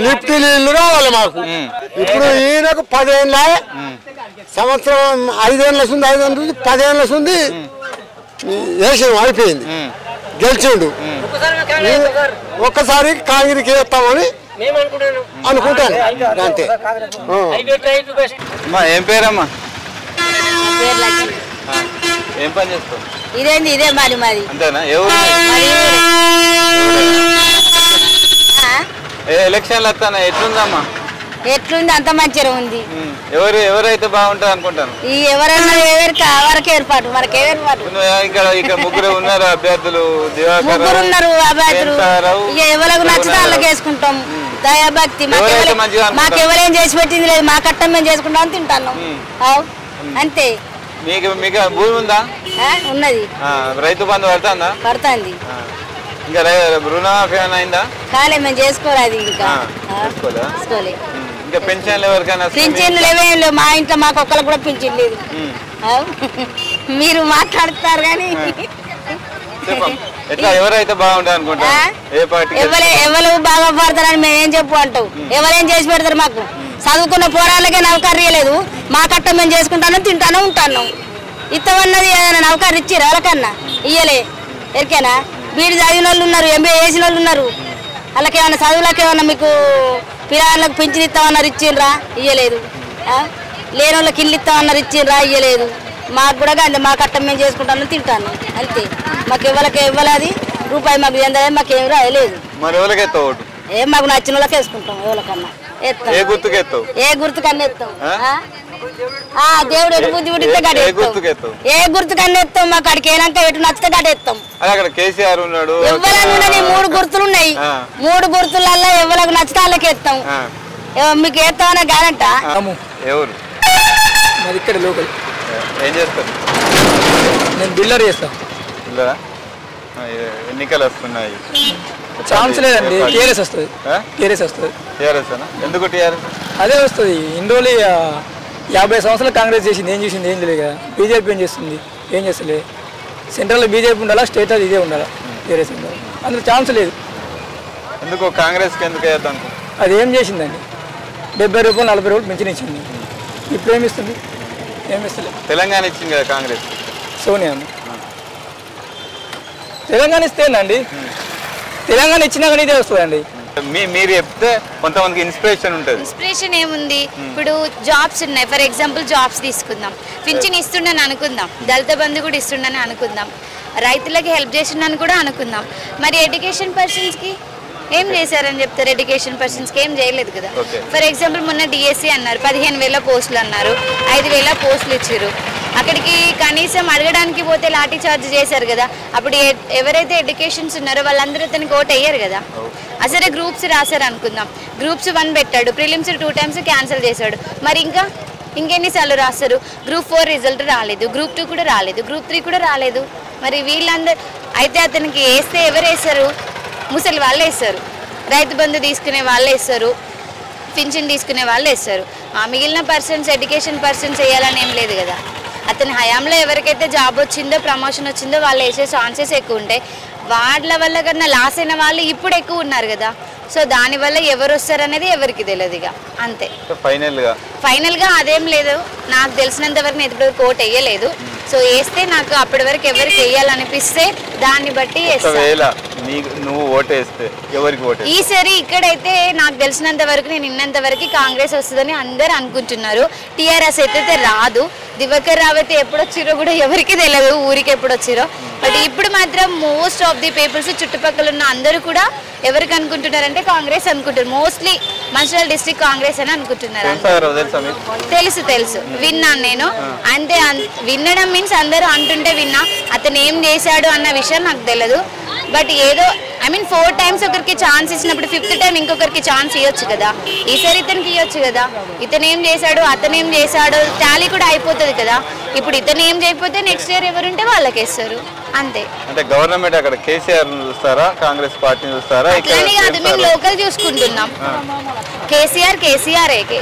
Speaker 16: లిఫ్ట్ నీళ్లు కావాలి మాకు ఇప్పుడు ఈయనకు 10 ఏళ్ళ సంవత్సరం 5 ఏళ్ళ ఉంది 5 ఏళ్ళ 10 ఏళ్ళ ఉంది వేసాం అయిపోయింది గెలిచిండు ఒక్కసారి కాంగ్రెస్కి వేస్తామని అనుకుంటాను అంతే
Speaker 1: ఏం పేరమ్మా ఏం పని చేస్తావు
Speaker 4: ఇదేంది ఇదే మాది
Speaker 1: అంతేనా ఎలక్షన్లు వస్తానా ఎట్లుందమ్మా
Speaker 4: ఎట్లుంది అంత మంచిగా ఉంది
Speaker 1: ఎవరైతే బాగుంటుంది అనుకుంటాను
Speaker 4: ఈ ఎవరన్నా ఎవరికి ఏర్పాటు మనకి ఏర్పాటు
Speaker 1: ఇక్కడ ముగ్గురు ఉన్నారు అభ్యర్థులు
Speaker 4: ముగ్గురు ఉన్నారు అభ్యర్థులు ఎవరికి నచ్చితే వాళ్ళకి వేసుకుంటాం దయాభక్తి మాకు ఎవరేం చేసి పెట్టింది లేదు మా కట్టం మేము చేసుకుంటాం తింటాను అంతే
Speaker 1: మీకు భూమి ఉందా
Speaker 4: ఉన్నది
Speaker 1: రైతు బంధు పడుతుందా
Speaker 4: పడుతుంది
Speaker 1: ఇంకా రుణమాఫీ అయిందా
Speaker 4: కాలే మేము చేసుకోలేదు ఇంకా చేసుకోలే
Speaker 1: ఇంకా పెన్షన్లు ఎవరికైనా
Speaker 4: పింఛన్లు ఏమేం లేవు మా ఇంట్లో మాకు ఒక్కరికి కూడా పింఛన్ లేదు మీరు మాట్లాడుతారు కానీ
Speaker 1: ఎట్లా ఎవరైతే బాగుంటుంది అనుకుంటా ఏ పార్టీ
Speaker 4: ఎవరు బాగా పడతారని మేము ఏం చెప్పు అంటావు ఎవరేం చేసి పెడతారు మాకు చదువుకున్న పోరాళ్ళకే నౌకర్యం లేదు మా కట్ట మేము చేసుకుంటాను తింటాను ఉంటాను ఇత్తమన్నది ఏదైనా నౌకర్యం ఇచ్చిరు ఎవరికన్నా ఇయ్యలే ఎరికేనా బీడి చదివిన వాళ్ళు ఉన్నారు ఎంబీఏ చేసిన వాళ్ళు ఉన్నారు వాళ్ళకి ఏమన్నా చదువులకు ఏమన్నా మీకు పిల్లలకు పింఛన్ ఇస్తామన్నారు ఇచ్చిండ్రా ఇయ్యలేదు లేని వాళ్ళకి ఇల్లు ఇస్తామన్నారు ఇచ్చిండ్రా ఇయ్యలేదు మాకు కూడా అంతే మా కట్టం మేము చేసుకుంటాను తింటాను అంతే మాకు ఇవ్వలేదు రూపాయి మాకు ఎందరే మాకు ఏం రాయలేదు ఏం మాకు నచ్చిన వాళ్ళకి వేసుకుంటాం ఎవరికన్నా
Speaker 1: ఏ గుర్తుకెత్తావు
Speaker 4: ఏ గుర్తుకన్నా ఎత్తాం దేవుడు ఎటు బుద్ధి పుట్టితే గడి ఏ గుర్తుకన్నా ఎత్తాం మాకు అక్కడికి ఏనాక ఎటు నచ్చితే గడి ఎత్తాం
Speaker 1: కేసీఆర్ ఉన్నాడు
Speaker 4: ఎవరైనా 3 గుర్తులు ఉన్నాయి 3 గుర్తులలో ఎవరికి నచ్చితే వాళ్ళకి ఎత్తాం మీకు ఎత్తామన్నా గ్యారంట
Speaker 1: ఎవరు
Speaker 17: మాది ఇక్కడ లోకల్
Speaker 1: ఏం చేస్తారు
Speaker 17: నేను బిల్లర్ చేస్తాను
Speaker 1: ఎన్నికలు వస్తున్నాయి
Speaker 17: ఛాన్స్ లేదండి టీఆర్ఎస్ వస్తుంది టీఆర్ఎస్
Speaker 1: ఎందుకు టీఆర్ఎస్
Speaker 17: అదే వస్తుంది ఇన్ని రోజులు 50 సంవత్సరాలు కాంగ్రెస్ చేసింది ఏం చేసింది ఏం తెలియదు కదా బీజేపీ ఏం చేస్తుంది ఏం చేస్తలేదు సెంట్రల్లో బీజేపీ ఉండాలా స్టేట్ అది ఇదే ఉండాలా టీఆర్ఎస్ ఉండాలి అందులో ఛాన్స్ లేదు
Speaker 1: ఎందుకు కాంగ్రెస్కి ఎందుకు వేద్దాం
Speaker 17: అది ఏం చేసిందండి 70 రూపాయలు 40 రూపాయలు పెన్షన్ ఇచ్చింది ఇప్పుడు ఏమి ఇస్తుంది ఏమి ఇస్తలేదు
Speaker 1: తెలంగాణ ఇచ్చింది కదా కాంగ్రెస్
Speaker 17: సోనియా తెలంగాణ ఇస్తేనండి తెలంగాణ ఇచ్చినా కానీ ఇదే వస్తుందండి
Speaker 1: మీరు చెప్తే కొంతమందికి ఇన్స్పిరేషన్ ఉంటుంది
Speaker 18: ఇన్స్పిరేషన్ ఏముంది ఇప్పుడు జాబ్స్ ఉన్నాయి ఫర్ ఎగ్జాంపుల్ జాబ్స్ తీసుకుందాం పింఛన్ ఇస్తుండని అనుకుందాం దళిత బంధు కూడా ఇస్తుండని అనుకుందాం రైతులకి హెల్ప్ చేసిండని కూడా అనుకుందాం మరి ఎడ్యుకేషన్ పర్సన్స్కి ఏం చేశారని చెప్తారు ఎడ్యుకేషన్ పర్సన్స్కి ఏం చేయలేదు కదా ఫర్ ఎగ్జాంపుల్ మొన్న డిఎస్సి అన్నారు 15,000 పోస్టులు అన్నారు 5,000 పోస్టులు ఇచ్చారు అక్కడికి కనీసం అడగడానికి పోతే లాఠీ చార్జ్ చేశారు కదా అప్పుడు ఎవరైతే ఎడ్యుకేషన్స్ ఉన్నారో వాళ్ళందరూ అతనికి ఓట్ అయ్యారు కదా అసలే గ్రూప్స్ రాశారు అనుకుందాం గ్రూప్స్ 1 పెట్టాడు ప్రిలిమ్స్ 2 టైమ్స్ క్యాన్సిల్ చేశాడు మరి ఇంకా ఇంకెన్నిసార్లు రాస్తారు? గ్రూప్ 4 రిజల్ట్ రాలేదు, గ్రూప్ 2 కూడా రాలేదు, గ్రూప్ 3 కూడా రాలేదు. మరి వీళ్ళందరూ అయితే అతనికి వేస్తే ఎవరు వేస్తారు? ముసలి వాళ్ళు వేస్తారు, రైతు బంధు తీసుకునే వాళ్ళు వేస్తారు, పింఛన్ తీసుకునే వాళ్ళు వేస్తారు. మిగిలిన పర్సన్స్ ఎడ్యుకేషన్ పర్సన్స్ వేయాలని ఏం లేదు కదా. అతని హయాంలో ఎవరికైతే జాబ్ వచ్చిందో ప్రమోషన్ వచ్చిందో వాళ్ళు వేసే ఛాన్సెస్ ఎక్కువ ఉంటాయి. వాళ్ళ వల్ల కన్నా లాస్ అయిన వాళ్ళు ఇప్పుడు ఎక్కువ ఉన్నారు కదా. సో దానివల్ల ఎవరు వస్తారు అనేది ఎవరికి తెలియదు ఇక అంతే. ఫైనల్గా అదేం లేదు, నాకు తెలిసినంత వరకు నేను ఇప్పటివరకు ఓటు వేయలేదు. సో వేస్తే నాకు అప్పటి వరకు ఎవరికి వేయాలనిపిస్తే దాన్ని బట్టి ఈసారి ఇక్కడైతే నాకు తెలిసినంత వరకు నేను ఇన్నంత వరకు కాంగ్రెస్ వస్తుందని అందరు అనుకుంటున్నారు. టీఆర్ఎస్ అయితే రాదు. దివాకర్ రావు అయితే ఎప్పుడు వచ్చిరో కూడా ఎవరికి తెలియదు, ఊరికి ఎప్పుడు వచ్చిరో. బట్ ఇప్పుడు మాత్రం మోస్ట్ ఆఫ్ ది పీపుల్స్ చుట్టుపక్కల ఉన్న అందరూ కూడా ఎవరికి అనుకుంటున్నారంటే కాంగ్రెస్ అనుకుంటారు. మోస్ట్లీ మంచిర్యాల డిస్ట్రిక్ట్ కాంగ్రెస్ అని అనుకుంటున్నారు. తెలుసు తెలుసు, విన్నాను నేను. అంతే, వినడం మీన్స్ అందరూ అంటుంటే విన్నా. అతను ఏం చేశాడు అన్న విషయం నాకు తెలియదు. బట్ ఏదో 4 times ఒకరికి ఛాన్స్ ఇచ్చినప్పుడు 5th time ఇంకొకరికి ఛాన్స్ ఇవ్వచ్చు కదా. ఈసారి ఇతనికి ఇవ్వచ్చు కదా. ఇతను ఏం చేశాడు, అతను ఏం చేశాడు టాలీ కూడా అయిపోతుంది కదా. ఇప్పుడు ఇతను ఏం చేయకపోతే నెక్స్ట్ ఇయర్ ఎవరుంటే వాళ్ళకి వేస్తారు అంతే.
Speaker 1: అంటే గవర్నమెంట్ అక్కడ కేసీఆర్ చూస్తారా, కాంగ్రెస్ పార్టీని చూస్తారా?
Speaker 18: అట్లనే కాదు, మేము లోకల్ చూసుకుంటున్నాం. కేసీఆర్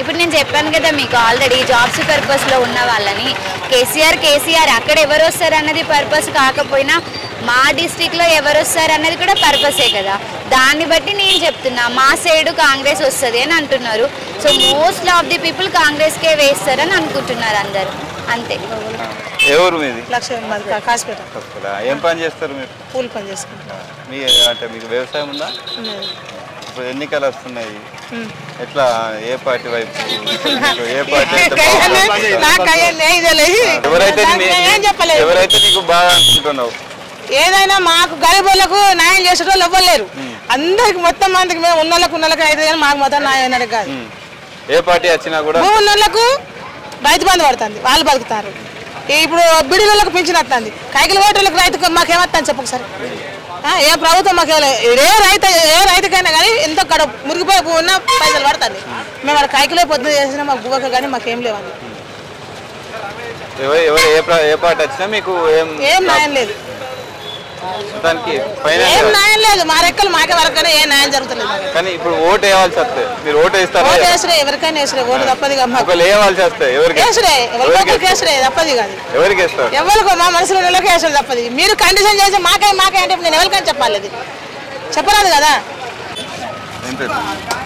Speaker 18: ఇప్పుడు నేను చెప్పాను కదా మీకు ఆల్రెడీ జాబ్స్ పర్పస్ లో ఉన్న వాళ్ళని. కేసీఆర్ అక్కడ ఎవరు వస్తారు అన్నది పర్పస్ కాకపోయినా మా డిస్ట్రిక్ట్ లో ఎవరు వస్తారు అన్నది కూడా పర్పసే కదా. దాన్ని బట్టి నేను చెప్తున్నా మా సైడ్ కాంగ్రెస్ వస్తుంది అని అంటున్నారు. So most of the people కాంగ్రెస్కే వేస్తారని అనుకుంటున్నారు అందరు అంతే.
Speaker 1: ఎవరు మీది?
Speaker 7: కాసిపేట.
Speaker 1: ఏం పని చేస్తారు మీరు?
Speaker 7: పూలు పని చేసుకుంటారు.
Speaker 1: అంటే మీకు వ్యవసాయం ఉందా? ఇప్పుడు ఎన్నికలు వస్తున్నాయి, ఎట్లా ఏ పార్టీ వైపు ఏ పార్టీ ఎవరైతే నీకు బాగా అనుకుంటున్నావు?
Speaker 7: ఏదైనా మాకు గరీబులకు న్యాయం చేసేటోళ్ళు ఎవ్వలేరు. అందరికి మొత్తం మందికి మేము ఉన్నోళ్ళకి అయితే కానీ మాకు మొత్తం న్యాయం అనేది కాదు.
Speaker 1: ఏ పార్టీ వచ్చినా కూడా
Speaker 7: ఉన్నోళ్ళకు రైతు బంధు పడుతుంది, వాళ్ళు బతుకుతారు. ఇప్పుడు బిడిలకు పింఛన్ వస్తుంది, కైకిలు ఓటర్లకు రైతుకు మాకేమవుతుంది చెప్పు ఒకసారి. ఏ ప్రభుత్వం మాకు ఏ రైతుకైనా కానీ ఎంతో గడ మురిగిపోయి ఉన్న పైసలు పడుతుంది. మేము అక్కడ కైకిలో పొద్దున చేసినా మాకు గువ్వక కానీ మాకేం లేవండి.
Speaker 1: ఏ పార్టీ వచ్చినా మీకు
Speaker 7: ఏం న్యాయం లేదు, ఏం న్యాయం లేదు. మా రెక్కలు మాకే వరకనే ఏ న్యాయం జరుగుతుంది.
Speaker 1: కానీ ఇప్పుడు ఓటు వేయాల్సి వస్తే మీరు ఓటు వేస్తారు?
Speaker 7: ఓటు వేసరే, ఎవరికైనా వేసరే, ఓటు తప్పది వేసరే తప్పది కాదు. ఎవరికి మా మనసులో వేసరే తప్పది. మీరు కండిషన్ చేసి మాకే అంటే నేను ఎవరికైనా చెప్పాలి, అది చెప్పరాదు కదా.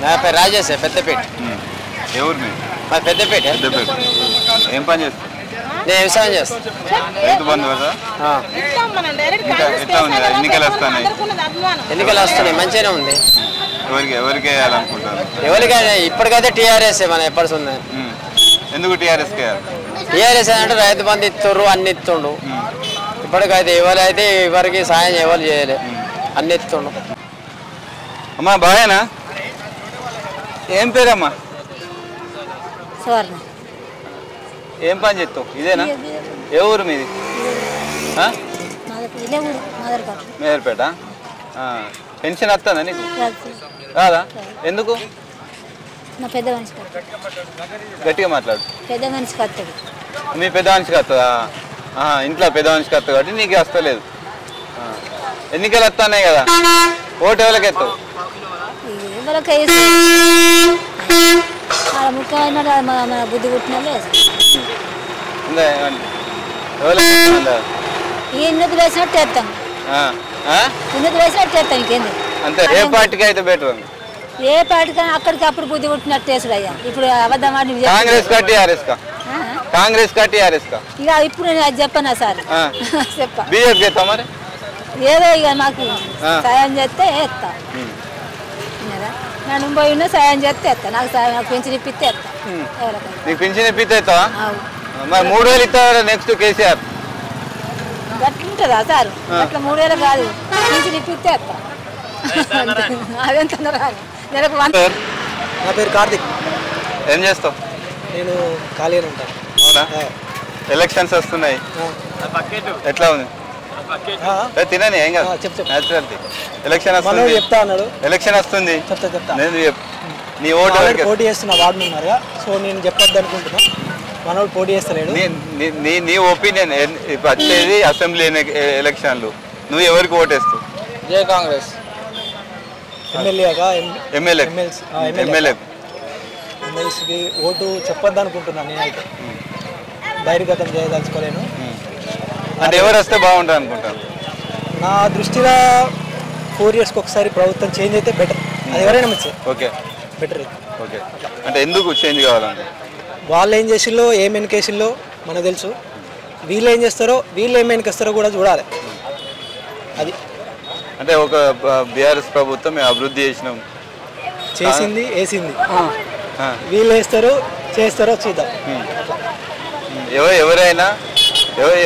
Speaker 9: నా పేరు రాజేష్, పెద్దపేట. పెద్దపేట.
Speaker 1: ఏం పని చేస్తారు?
Speaker 9: నేను వ్యవసాయం చేస్తాను.
Speaker 1: రైతు బంధు కదా?
Speaker 9: ఎన్నికలు వస్తున్నాయి, మంచిగానే ఉంది.
Speaker 1: ఎవరికి వేయాలనుకుంటారు?
Speaker 9: ఎవరికైనా ఇప్పటికైతే టీఆర్ఎస్ మన ఎప్పటి ఉంది.
Speaker 1: ఎందుకు టీఆర్ఎస్?
Speaker 9: టీఆర్ఎస్ అంటే రైతు బంధు ఇస్తుండ్రు, అన్ని ఇస్తుండు. ఇప్పటికైతే ఎవరైతే ఎవరికి సాయం ఎవరు చేయలే, అన్ని ఇస్తుండు.
Speaker 1: అమ్మా బాగానా? ఏం పేరమ్మా? ఏం పని చేస్తావు? ఇదేనా? ఏ ఊరు మీది? మేదర్పేట. పెన్షన్ వస్తుందా నీకు? రాదా? ఎందుకు? గట్టిగా మాట్లాడు. మీ పెద్ద మనిషికి వస్తుందా? ఇంట్లో పెద్ద మనిషికి వస్తుంది కాబట్టి నీకు వస్తలేదు. ఎన్నికలు వస్తున్నాయి కదా, ఓటు ఎవరికి ఎత్తావు?
Speaker 19: బుద్ధి పుట్టిన ఎన్నది వేసినట్టు చేస్తాం, ఎన్నది వేసినట్టు చేస్తాం. ఇంకేంది
Speaker 1: అంతే. ఏ పార్టీకి అయితే బెటర్?
Speaker 19: ఏ పార్టీకి అక్కడికి అప్పుడు బుద్ధి పుట్టినట్టు వేసుడు అయ్యా. ఇప్పుడు అబద్ధం
Speaker 1: కాంగ్రెస్ కా టీఆర్ఎస్ కా? కాంగ్రెస్ కా టీఆర్ఎస్ కా?
Speaker 19: ఇక ఇప్పుడు నేను అది చెప్పనా సార్, చెప్ప
Speaker 1: బీజేపీ చేస్తా మరి.
Speaker 19: ఏదో ఇక మాకు సాయం చేస్తే వేస్తా, నేను పోయి ఉన్న సాయం చేస్తే వేస్తా. నాకు పెంచి ఇప్పిస్తే వేస్తా.
Speaker 1: నీకు పింఛన్ ఇప్పిస్తే వేస్తావా? మరి 3000 ఇస్తారా నెక్స్ట్ కేసీఆర్?
Speaker 19: గట్లుంటుందా సార్? అట్లా 3000 కాదు, పెంచి ఇప్పిస్తే వేస్తా. అదెంత రాదు నెలకు.
Speaker 20: నా పేరు కార్తిక్.
Speaker 1: ఏం చేస్తావు?
Speaker 20: నేను ఖాళీగా ఉంటాను.
Speaker 1: అవునా? ఎలక్షన్స్ వస్తున్నాయి, ఎట్లా ఉంది? తినని ఏం కాదు, న్యాచురల్. ఎలక్షన్ వస్తుంది,
Speaker 20: చెప్తా అన్నాడు.
Speaker 1: ఎలక్షన్ వస్తుంది,
Speaker 20: చెప్తా.
Speaker 1: నీ ఓటు
Speaker 20: పోటీ చేస్తున్న వార్డు మెంబర్గా. సో నేను చెప్పొద్దు అనుకుంటున్నా. మనోడు పోటీ చేస్తలేడు.
Speaker 1: నీ ఒపీనియన్ వచ్చేది అసెంబ్లీ ఎలక్షన్లు, నువ్వు ఎవరికి ఓటేస్తావు?
Speaker 20: జై కాంగ్రెస్. ఎమ్మెల్యేకి ఓటు చెప్పొద్దు అనుకుంటున్నాను నేనైతే, బహిర్గతం చేయదలుచుకోలేను.
Speaker 1: అంటే ఎవరు వస్తే బాగుంటుంది అనుకుంటాను?
Speaker 20: నా దృష్టిలో 4 yearsకి ఒకసారి ప్రభుత్వం చేంజ్ అయితే బెటర్. అది ఎవరైనా మంచి
Speaker 1: ఓకే
Speaker 20: బెటర్.
Speaker 1: ఓకే అంటే ఎందుకు చేంజ్ కావాలంటే?
Speaker 20: వాళ్ళు ఏం చేసిల్లో ఏం వెనకేసిల్లో మనకు తెలుసు, వీళ్ళు ఏం చేస్తారో వీళ్ళు ఏం వెనకేస్తారో కూడా చూడాలి. అది
Speaker 1: అంటే ఒక బీఆర్ఎస్ ప్రభుత్వం మేము అభివృద్ధి
Speaker 20: చేసింది వేసింది, వీళ్ళు వేస్తారో చేస్తారో చూద్దాం.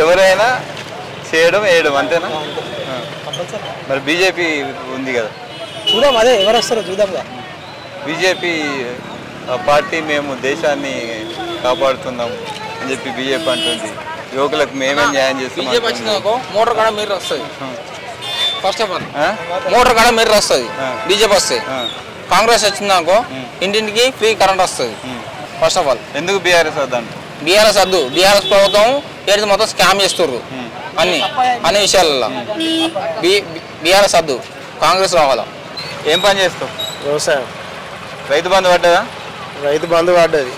Speaker 1: ఎవరైనా చేయడం వేయడం అంతేనా? మరి బీజేపీ ఉంది కదా,
Speaker 20: చూద్దాం అదే ఎవరు వస్తారో చూద్దాంగా.
Speaker 1: బీజేపీ పార్టీ మేము దేశాన్ని కాపాడుతున్నాం అని చెప్పి బీజేపీ అంటుంది, యువకులకు మేమే న్యాయం చేస్తాం.
Speaker 21: మోటార్ కాడ మీరు వస్తుంది, ఫస్ట్ ఆఫ్ ఆల్ మోటార్ కాడ మీరు వస్తుంది, బీజేపీ వస్తుంది. కాంగ్రెస్ వచ్చిందనుకో ఇంటింటికి ఫ్రీ కరెంట్ వస్తుంది. ఫస్ట్ ఆఫ్ ఆల్
Speaker 1: ఎందుకు బీఆర్ఎస్ వద్దాం?
Speaker 21: బీఆర్ఎస్ వద్దు, బీఆర్ఎస్ ప్రభుత్వం ఏది మొత్తం స్కామ్ చేస్తుర్రు అన్ని విషయాలలో. బీఆర్ఎస్ వద్దు, కాంగ్రెస్ రావాలా.
Speaker 1: ఏం పని చేస్తావు?
Speaker 22: వ్యవసాయం.
Speaker 1: రైతు బంధు పడ్డదా?
Speaker 22: రైతు బంధు పడ్డది.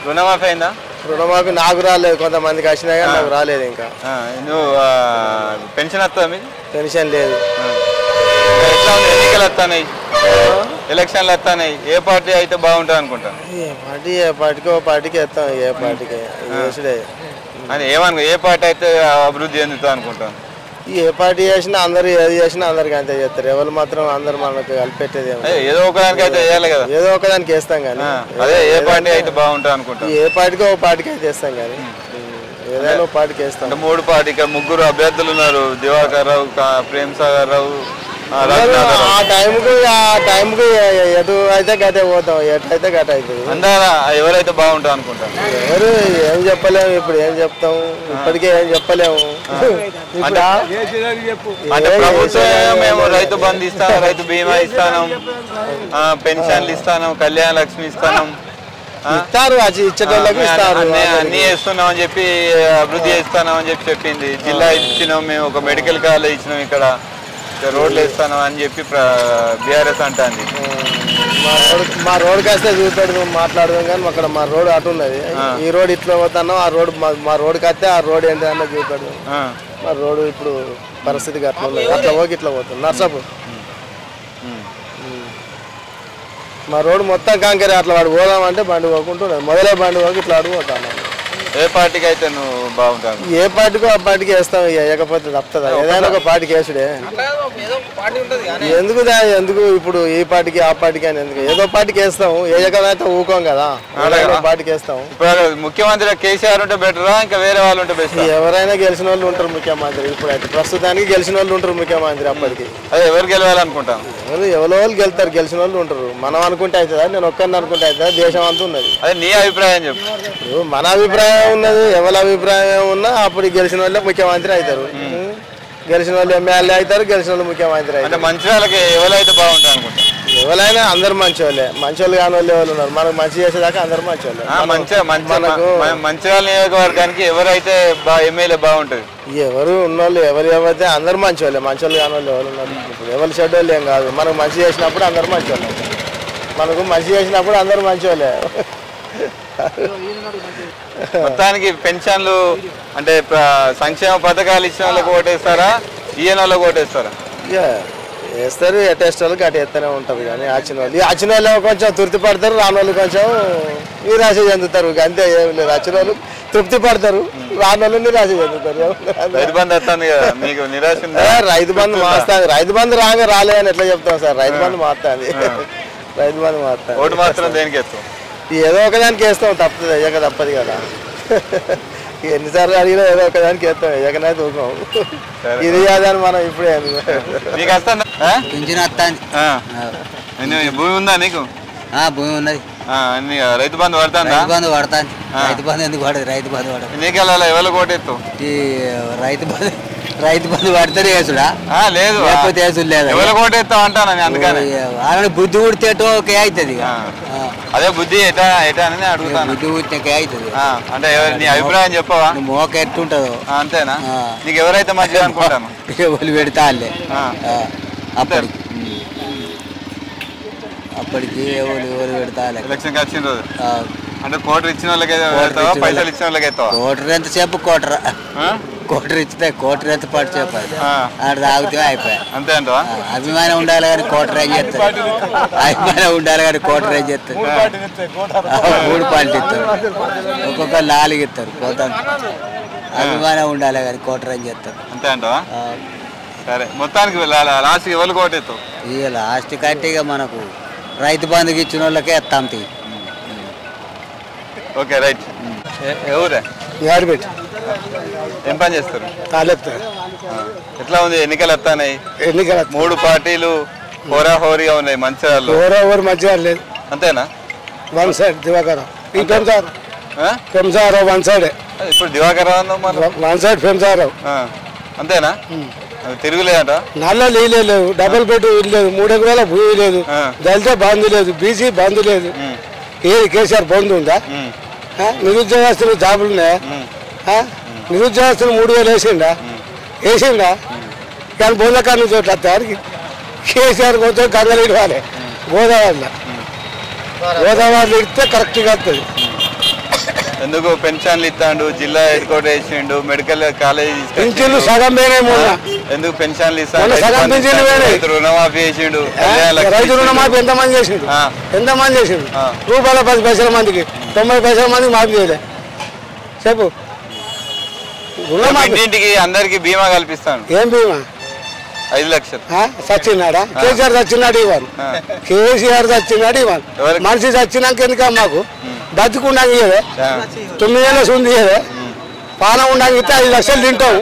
Speaker 1: రుణమాఫీ అయిందా?
Speaker 22: రుణమాఫీ నాకు రాలేదు, కొంతమందికి వచ్చినా కానీ నాకు రాలేదు. ఇంకా
Speaker 1: నువ్వు పెన్షన్ వస్తుందా? మీకు
Speaker 22: పెన్షన్ లేదు.
Speaker 1: ఎట్లా ఉంది? ఎన్నికలు వస్తున్నాయి, ఎలక్షన్లు వస్తున్నాయి, ఏ పార్టీ అయితే బాగుంటుంది అనుకుంటాను?
Speaker 22: ఏ పార్టీకి వేస్తాం, ఏ పార్టీకి వేసుడే
Speaker 1: అని ఏమనుకో, ఏ పార్టీ అయితే అభివృద్ధి చెందుతా అనుకుంటాను?
Speaker 22: ఏ పార్టీ చేసినా అందరు ఏది చేసినా అందరికి అంతే చేస్తారు. ఎవరు మాత్రం అందరు మనకు కలిపెట్టేది
Speaker 1: ఏదో ఒకదానికి అయితే వేయాలి కదా.
Speaker 22: ఏదో ఒకదానికి వేస్తాం కానీ
Speaker 1: అదే ఏ పార్టీ అయితే బాగుంటుంది అనుకుంటాను?
Speaker 22: ఏ పార్టీకి ఒక పార్టీకి అయితే వేస్తాం కానీ ఏదైనా ఒక పార్టీకి వేస్తాం.
Speaker 1: 3 పార్టీ, ఇక్కడ 3 అభ్యర్థులు ఉన్నారు, దివాకర్ రావు, ప్రేమ్ సాగర్ రావు.
Speaker 22: ఆ టైంకి ఎటు అయితే గటే పోతాం, ఎటు అయితే గట అవుతుంది.
Speaker 1: అందరూ ఎవరైతే బాగుంటుంది అనుకుంటాం?
Speaker 22: ఎవరు ఏం చెప్పలేము, ఇప్పుడు ఏం చెప్తాము, ఇప్పటికే ఏం చెప్పలేము.
Speaker 1: అంటే ప్రభుత్వం మేము రైతు బంధు ఇస్తాను, రైతు బీమా ఇస్తాను, పెన్షన్లు ఇస్తాను, కళ్యాణ లక్ష్మి ఇస్తాను,
Speaker 22: ఇస్తారు, ఇచ్చేటోళ్ళకి ఇస్తారు,
Speaker 1: అన్ని చేస్తున్నాం అని చెప్పి, అభివృద్ధి చేస్తున్నాం అని చెప్పి చెప్పింది. జిల్లా ఇచ్చినాం, మేము ఒక మెడికల్ కాలేజ్ ఇచ్చినాం, ఇక్కడ రోడ్లు వేస్తాను అని చెప్పి బీఆర్ఎస్ అంటుంది.
Speaker 22: మా రోడ్కి వస్తే చూపెడదాం, మాట్లాడదాం, కానీ అక్కడ మా రోడ్ అటు ఉన్నది. ఈ రోడ్ ఇట్లా పోతున్నాం, ఆ రోడ్ మా రోడ్కి వస్తే ఆ రోడ్ ఏంటన్నా చూపెడదాం. మా రోడ్ ఇప్పుడు పరిస్థితికి అట్లా ఉన్నది, అట్లా పోకి ఇట్లా పోతుంది. నర్సాపూర్ మా రోడ్ మొత్తం కాంకరే, అట్లా వాడు పోదామంటే బండి పోకుంటున్నది, మొదలే బండి పోకి ఇట్లా అడిగిపోతాను.
Speaker 1: ఏ పార్టీకి అయితే నువ్వు బాగుంటావు?
Speaker 22: ఏ పార్టీకో ఆ పార్టీకి వేస్తాం, వేయకపోతే తప్పుతుందా? ఏదైనా ఒక పార్టీకి వేసుడే. ఎందుకు ఇప్పుడు ఈ పార్టీకి ఆ పార్టీకి అని ఎందుకు? ఏదో పార్టీకి వేస్తాం, ఏకమైతే ఊకోం కదా, పార్టీకి వేస్తాం.
Speaker 1: ముఖ్యమంత్రి కేసీఆర్ ఉంటే బెటరా, ఇంకా వేరే వాళ్ళు ఉంటే బెస్ట్?
Speaker 22: ఎవరైనా గెలిచిన వాళ్ళు ఉంటారు ముఖ్యమంత్రి. ఇప్పుడైతే ప్రస్తుతానికి గెలిచిన వాళ్ళు ఉంటారు ముఖ్యమంత్రి. అప్పటికి
Speaker 1: అదే ఎవరు గెలవాలనుకుంటాం?
Speaker 22: ఎవరో వాళ్ళు గెలుతారు, గెలిచిన వాళ్ళు ఉంటారు. మనం అనుకుంటే అవుతుందా? నేను ఒక్కరిని అనుకుంటే అవుతుందా? దేశం అంతా ఉన్నది.
Speaker 1: అదే నీ అభిప్రాయం చెప్పు.
Speaker 22: మన అభిప్రాయం ఉన్నది, ఎవరి అభిప్రాయం ఉన్నా అప్పుడు గెలిచిన వాళ్ళే ముఖ్యమంత్రి అవుతారు. గెలిచిన వాళ్ళు ఎమ్మెల్యే అవుతారు, గెలిచిన వాళ్ళు ముఖ్యమంత్రి అవుతారు.
Speaker 1: మంచి వాళ్ళకి ఎవరైతే బాగుంటుంది అనుకుంటా?
Speaker 22: ఎవరైనా అందరు మంచి వాళ్ళే, మంచి వాళ్ళు కాని వాళ్ళు ఎవరు ఉన్నారు? మనకు మంచి చేసేదాకా అందరు మంచి వాళ్ళే.
Speaker 1: మంచిర్యాల నియోజకవర్గానికి ఎవరైతే ఎమ్మెల్యే బాగుంటుంది?
Speaker 22: ఎవరు ఉన్నోళ్ళు ఎవరైతే అందరు మంచి వాళ్ళే, మంచి వాళ్ళు కాని వాళ్ళు ఎవరు ఉన్నారు? ఇప్పుడు ఎవరు చెడ్డ వాళ్ళు ఏం కాదు. మనకు మంచి చేసినప్పుడు అందరు మంచి వాళ్ళే, మనకు మంచి చేసినప్పుడు అందరు మంచి వాళ్ళే.
Speaker 1: మొత్తానికి పెన్షన్లు అంటే సంక్షేమ పథకాలు ఇచ్చిన వాళ్ళకి ఓటేస్తారా, ఈయన వాళ్ళకి ఓటేస్తారా?
Speaker 22: వేస్తారు, ఎట్టేస్ట్ వాళ్ళకి అటు ఎత్తనే ఉంటుంది. కానీ వచ్చిన వాళ్ళు కొంచెం తృప్తి పడతారు, రాని వాళ్ళు కొంచెం నిరాశ చెందుతారు. అంతే, ఏం లేదు. వచ్చిన వాళ్ళు తృప్తి పడతారు, రాని వాళ్ళు నిరాశ చెందుతారు.
Speaker 1: రైతు బంధు వస్తుంది కదా, మీకు నిరాశ ఉందా?
Speaker 22: రైతు బంధు మారుతుంది. రైతు బంధు రాలేదని ఎట్లా చెప్తాం సార్? రైతు బంధు మారుతుంది, రైతు బంధు మారుతుంది.
Speaker 1: ఓటు మాత్రం దేనికి వేస్తాం?
Speaker 22: ఏదో ఒకదానికి వేస్తాం, తప్పదు, వేయక తప్పదు కదా. ఎన్నిసార్లు అడిగినా ఏదో ఒకదానికి వేస్తాం, వేయకనైతే ఊకాం. ఇది కాదని మనం ఇప్పుడే
Speaker 1: నీకు వస్తుందా? భూమి ఉందా నీకు?
Speaker 9: భూమి ఉన్నది.
Speaker 1: రైతు బంధు పడుతుందా?
Speaker 9: రైతు బంధు పడతాను. రైతు బంధు ఎందుకు పడదు? రైతు బంధు పడదు.
Speaker 1: నీకు వెళ్ళాలి, ఎవరు ఓటేస్తావు?
Speaker 9: ఈ రైతు బంధు పడితే వేసుడా?
Speaker 1: లేదు,
Speaker 9: లేకపోతే వేసుడు లేదు.
Speaker 1: ఎవరు ఓటేస్తావు అంటాను అందుకని.
Speaker 9: వాళ్ళని బుద్ధి కుడితేటో ఓకే అవుతుంది.
Speaker 1: అదే బుద్ధి ఎటా ఎటా అని అడుగుతాను.
Speaker 2: బుద్ధి పుట్టినకే అవుతుంది.
Speaker 1: అంటే నీ అభిప్రాయం చెప్పవా?
Speaker 2: మోక ఎట్టుంటుందో
Speaker 1: అంతేనా? నీకు ఎవరైతే మంచిగా అనుకుంటాను
Speaker 2: ఎవరు పెడతా వాళ్ళే. అప్పటికి ఎవరు పెడతా
Speaker 1: ఎలక్షన్కి వచ్చిన రోజు అంటే కోటర్ ఇచ్చిన వాళ్ళకి వెళ్తావా, పైసలు ఇచ్చిన వాళ్ళకి వెళ్తావా?
Speaker 2: కోటర్ ఎంతసేపు కోటరా, కోటర్ ఇచ్చితే కోటర్ ఎంత పాటు చెప్పాలి, ఆడ తాగితే అయిపోయా.
Speaker 1: అంతే అంటవా?
Speaker 2: అభిమానం ఉండాలి కానీ కోటర్ ఏం చేస్తారు, అభిమానం ఉండాలి కానీ కోటర్ ఏం చేస్తారు. 3 పాయింట్లు ఇస్తారు, ఒక్కొక్క 4 ఇస్తారు. పోతాను అభిమానం ఉండాలి కానీ కోటర్ ఏం చేస్తారు.
Speaker 1: అంతే అంటవా? సరే, మొత్తానికి లాస్ట్ ఎవరు కోటేస్తావు?
Speaker 2: ఇక లాస్ట్ కంటే ఇక మనకు రైతు బంధుకి ఇచ్చిన వాళ్ళకే ఎత్తాం తీ.
Speaker 1: Okay right. ఎవరే?
Speaker 16: యాడిపెట్టి.
Speaker 1: ఏం పని చేస్తారు?
Speaker 16: తాలెత్తారు.
Speaker 1: ఎట్లా ఉంది ఎన్నికలు వస్తాయి?
Speaker 16: ఎన్నికలు
Speaker 1: 3 పార్టీలు హోరాహోరీగా ఉన్నాయి మంచిర్యాలలో.
Speaker 16: హోరాహోరీ మంచిగా లేదు.
Speaker 1: అంతేనా?
Speaker 16: One side Divakaram. ఈ పెంసారావు వన్ సైడే.
Speaker 1: ఇప్పుడు దివాకరం
Speaker 16: వన్ సైడ్ పెంసారావు.
Speaker 1: అంతేనా? తిరుగులేదట.
Speaker 16: నల్ల నీళ్ళే లేవు, డబుల్ బెడ్ ఇల్లు లేదు, 3 ఎకరాల భూమి లేదు, దళిత బంధు లేదు, బీసీ బంధు లేదు. ఏది కేసీఆర్ బంధు ఉందా? నిరుద్యోగస్తులు జాబులు ఉన్నాయా? నిరుద్యోగస్తులు 3000 వేసిండా? కానీ బొందకాన్ని చోట్ల వస్తానికి కేసీఆర్ కొంచెం గంగలు ఇవ్వాలి. గోదావరిలో ఇస్తే కరెక్ట్గా వస్తుంది.
Speaker 1: ఎందుకు పెన్షన్లు ఇస్తాడు, జిల్లా హెడ్ క్వార్టర్ వేసిండు, మెడికల్ కాలేజ్
Speaker 16: పింఛన్లు సగం
Speaker 1: ఎందుకు పెన్షన్లు ఇస్తాడు,
Speaker 16: రుణమాఫీ
Speaker 1: చేసిండు.
Speaker 16: రైతు రుణమాఫీ ఎంతమంది చేసిండు? రూపాయల 10 పైసల మందికి, 90 పైసల మందికి మాఫీ చేయలే. చెప్పు.
Speaker 1: ఇంటింటికి అందరికి బీమా కల్పిస్తాను.
Speaker 16: ఏం బీమా?
Speaker 1: 5 లక్షలు.
Speaker 16: చచ్చినాడా? కేసీఆర్ చచ్చినాడు ఇవ్వను. కేసీఆర్ చచ్చినాడు ఇవ్వను. మనిషి చచ్చినాక ఎందుక మాకు? బతుకున్నాక ఇయ్యదే. 9 ఏళ్ళ ఉంది ఇయ్యదే. పానం ఉన్నాక ఇస్తే 5 లక్షలు తింటావు.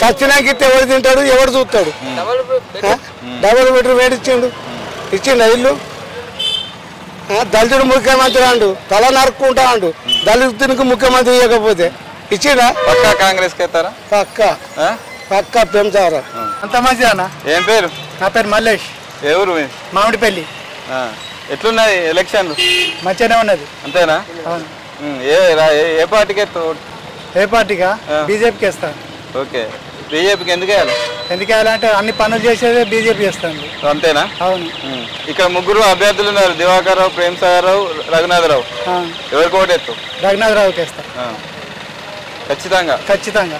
Speaker 16: చచ్చినాక ఇస్తే ఎవరు తింటాడు, ఎవరు చూస్తాడు? డబుల్ బెడ్రూమ్ వేడిచ్చిండు, ఇచ్చిండు ఇల్లు. దళితుడు ముఖ్యమంత్రి అండు, తల నరుక్కుంటా అండు. దళితునికి ముఖ్యమంత్రి ఇవ్వకపోతే ఇచ్చిండా?
Speaker 1: పక్కా కాంగ్రెస్
Speaker 16: పక్క పెంచారు.
Speaker 3: అంత మంచిదన్నా.
Speaker 1: ఏం పేరు?
Speaker 3: నా పేరు మల్లేష్.
Speaker 1: ఎవరు?
Speaker 3: మామిడిపల్లి.
Speaker 1: ఎట్లున్నాయి ఎలక్షన్లు?
Speaker 3: మంచిగానే ఉన్నది.
Speaker 1: అంతేనా? ఏ పార్టీకి?
Speaker 3: ఏ పార్టీగా? బీజేపీకి వేస్తాను.
Speaker 1: ఓకే. బీజేపీకి ఎందుకు వేయాలి?
Speaker 3: ఎందుకు వేయాలంటే అన్ని పనులు చేసేదే బీజేపీ చేస్తాను.
Speaker 1: అంతేనా?
Speaker 3: అవును.
Speaker 1: ఇక్కడ 3 అభ్యర్థులు ఉన్నారు, దివాకర్ రావు, ప్రేమసాగర్ రావు, రఘునాథరావు. ఎవరికి ఓటేస్తావు?
Speaker 3: రఘునాథరావుకి వేస్తా.
Speaker 1: ఖచ్చితంగా?
Speaker 3: ఖచ్చితంగా.